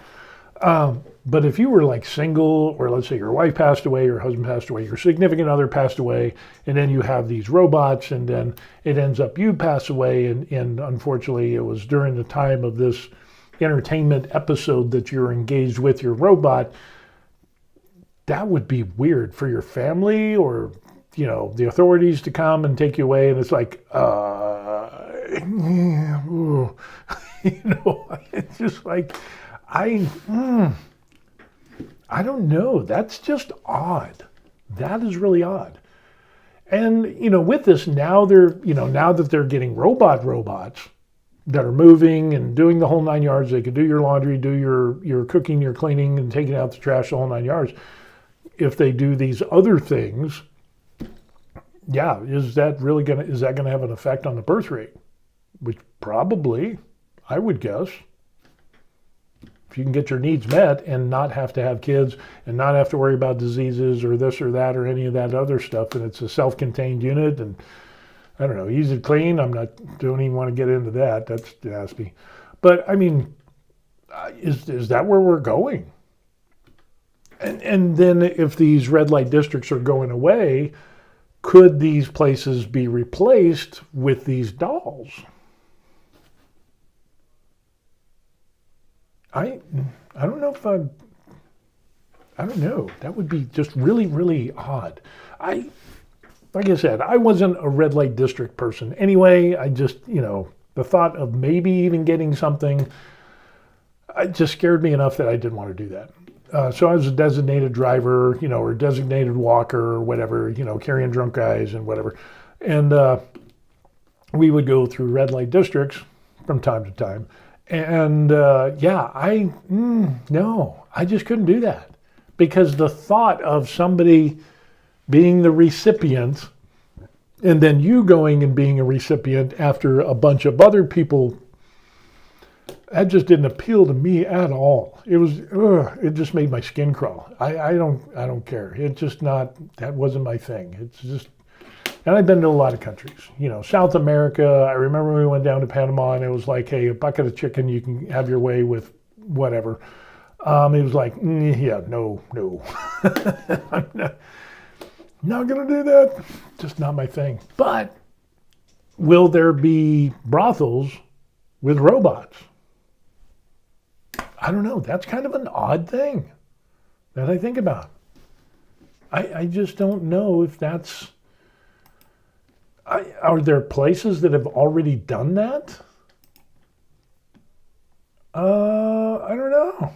But if you were like single, or let's say your wife passed away, your husband passed away, your significant other passed away, and then you have these robots, and then it ends up you pass away, and unfortunately it was during the time of this entertainment episode that you're engaged with your robot, that would be weird for your family or, the authorities to come and take you away, and it's like, it's just like, I don't know. That's just odd. That is really odd. And, with this now now that they're getting robots that are moving and doing the whole 9 yards, they could do your laundry, do your cooking, your cleaning, and taking out the trash, the whole 9 yards. If they do these other things, yeah, is that gonna have an effect on the birth rate? Which probably, I would guess. If you can get your needs met and not have to have kids and not have to worry about diseases or this or that or any of that other stuff, and it's a self-contained unit and, I don't know, easy to clean. Don't even want to get into that. That's nasty. But, I mean, is that where we're going? And then if these red light districts are going away, could these places be replaced with these dolls? I don't know if I don't know. That would be just really, really odd. Like I said, I wasn't a red light district person. Anyway, I just, the thought of maybe even getting something, it just scared me enough that I didn't want to do that. So I was a designated driver, or designated walker or whatever, carrying drunk guys and whatever. And we would go through red light districts from time to time. And no, I just couldn't do that, because the thought of somebody being the recipient and then you going and being a recipient after a bunch of other people, that just didn't appeal to me at all. It just made my skin crawl. I don't care. It's just not, that wasn't my thing. It's just, and I've been to a lot of countries, South America. I remember we went down to Panama and it was like, hey, a bucket of chicken, you can have your way with whatever. It was like, no. I'm not going to do that. Just not my thing. But will there be brothels with robots? I don't know. That's kind of an odd thing that I think about. I just don't know if that's... Are there places that have already done that? I don't know.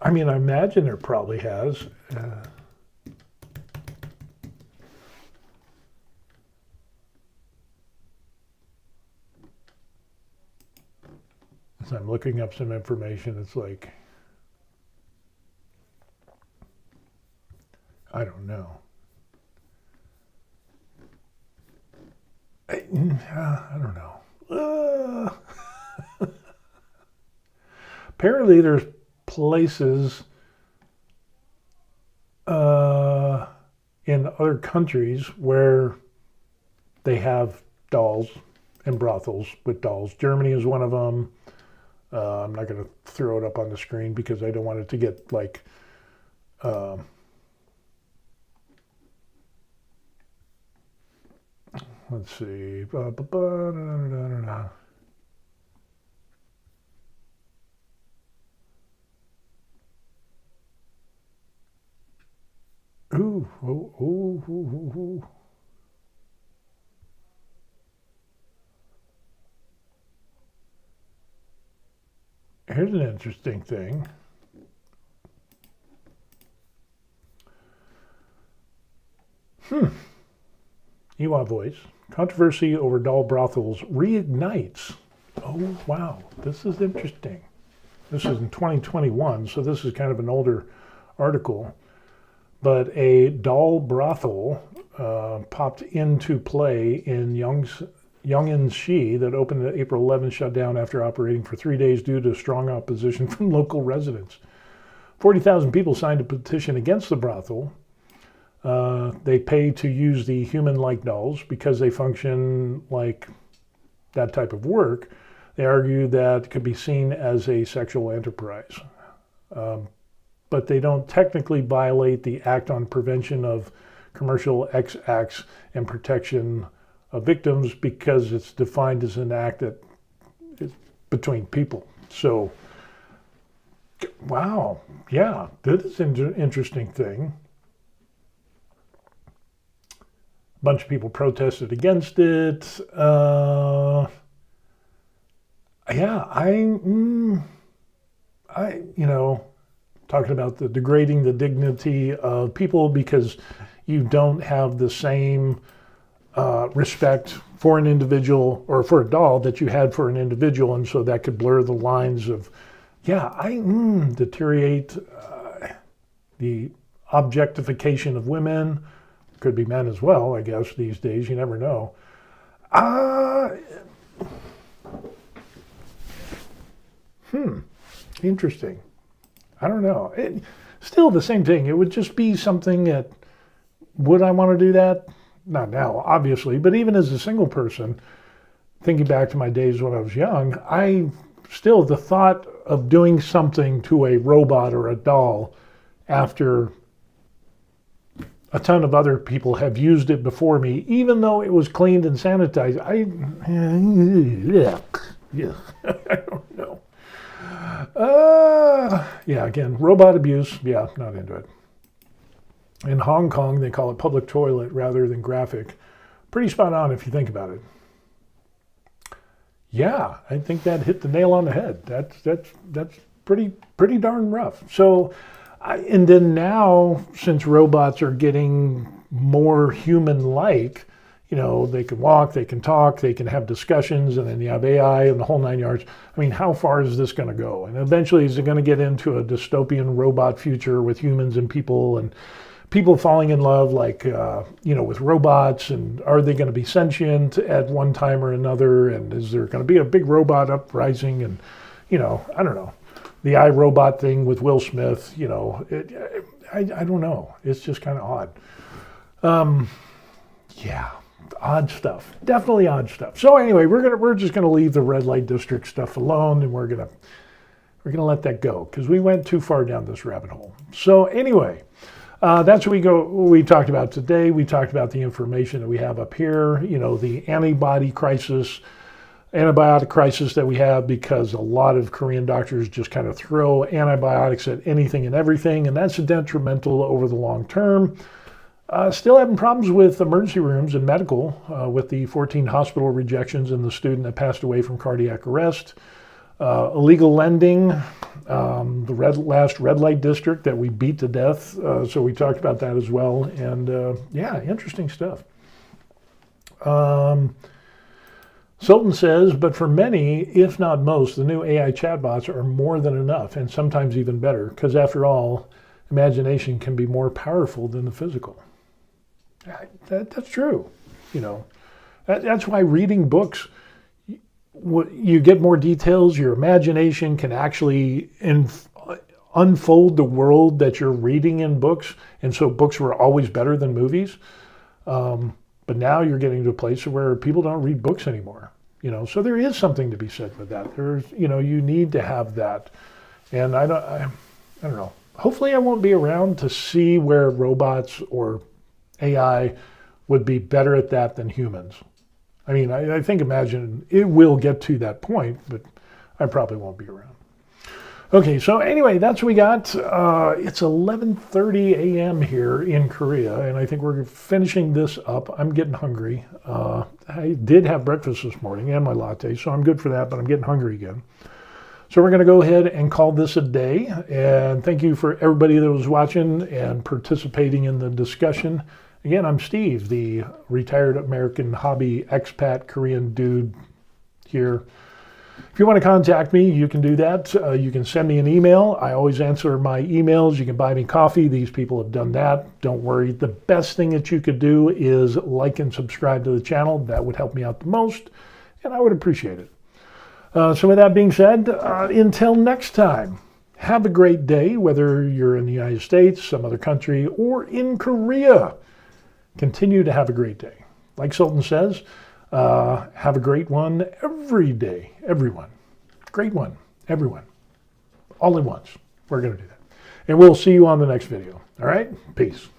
I mean, I imagine there probably has. As I'm looking up some information, it's like, I don't know. I don't know. Apparently there's places in other countries where they have dolls and brothels with dolls. Germany is one of them. I'm not going to throw it up on the screen because I don't want it to get like... let's see. Ooh. Here's an interesting thing. Ewok voice. Controversy over doll brothels reignites. Oh, wow. This is interesting. This is in 2021, so this is kind of an older article. But a doll brothel popped into play in Yong'an-shi that opened at April 11th, shut down after operating for 3 days due to strong opposition from local residents. 40,000 people signed a petition against the brothel. They pay to use the human-like dolls because they function like that type of work. They argue that it could be seen as a sexual enterprise. But they don't technically violate the Act on Prevention of Commercial Sex Acts and Protection of Victims because it's defined as an act that is between people. So, wow, yeah, that is an interesting thing. A bunch of people protested against it. Talking about the degrading the dignity of people because you don't have the same respect for an individual or for a doll that you had for an individual, and so that could blur the lines of, deteriorate the objectification of women. Could be men as well, I guess, these days. You never know. Interesting. I don't know. Still the same thing. It would just be something that, would I want to do that? Not now, obviously, but even as a single person, thinking back to my days when I was young, the thought of doing something to a robot or a doll after a ton of other people have used it before me, even though it was cleaned and sanitized, I don't know. Again, robot abuse, not into it. In Hong Kong, they call it public toilet rather than graphic. Pretty spot on if you think about it. Yeah, I think that hit the nail on the head. That's pretty darn rough. So, and then now, since robots are getting more human-like, You know, they can walk, they can talk, they can have discussions, and then you have AI and the whole 9 yards. I mean, how far is this going to go? And eventually, is it going to get into a dystopian robot future with humans and people falling in love, like, you know, with robots? And are they going to be sentient at one time or another? And is there going to be a big robot uprising? And, you know, I don't know. The iRobot thing with Will Smith, you know, I don't know. It's just kind of odd. Yeah. Odd stuff, definitely odd stuff. So anyway, we're just gonna leave the red light district stuff alone, and we're gonna let that go because we went too far down this rabbit hole. So anyway, that's what we talked about today. We talked about the information that we have up here. You know, the antibiotic crisis that we have, because a lot of Korean doctors just kind of throw antibiotics at anything and everything, and that's detrimental over the long term. Still having problems with emergency rooms and medical, with the 14 hospital rejections and the student that passed away from cardiac arrest. Illegal lending, the last red light district that we beat to death. So we talked about that as well. And yeah, interesting stuff. Sultan says, but for many, if not most, the new AI chatbots are more than enough, and sometimes even better, because after all, imagination can be more powerful than the physical. That's true. You know, that's why reading books, you get more details. Your imagination can actually unfold the world that you're reading in books. And so books were always better than movies. But now you're getting to a place where people don't read books anymore. You know, so there is something to be said with that. There's, you know, you need to have that. And I don't know. Hopefully I won't be around to see where robots or AI would be better at that than humans. I mean, I think imagine it will get to that point, but I probably won't be around. Okay, so anyway, that's what we got. It's 11:30 a.m. here in Korea, and I think we're finishing this up. I'm getting hungry. I did have breakfast this morning and my latte, so I'm good for that, but I'm getting hungry again. So we're going to go ahead and call this a day. And thank you for everybody that was watching and participating in the discussion. Again, I'm Steve, the retired American hobby expat Korean dude here. If you want to contact me, you can do that. You can send me an email. I always answer my emails. You can buy me coffee. These people have done that. Don't worry. The best thing that you could do is like and subscribe to the channel. That would help me out the most, and I would appreciate it. So with that being said, until next time, have a great day, whether you're in the United States, some other country, or in Korea. Continue to have a great day. Like Sultan says, have a great one every day, everyone. Great one, everyone. All at once. We're going to do that. And we'll see you on the next video. All right? Peace.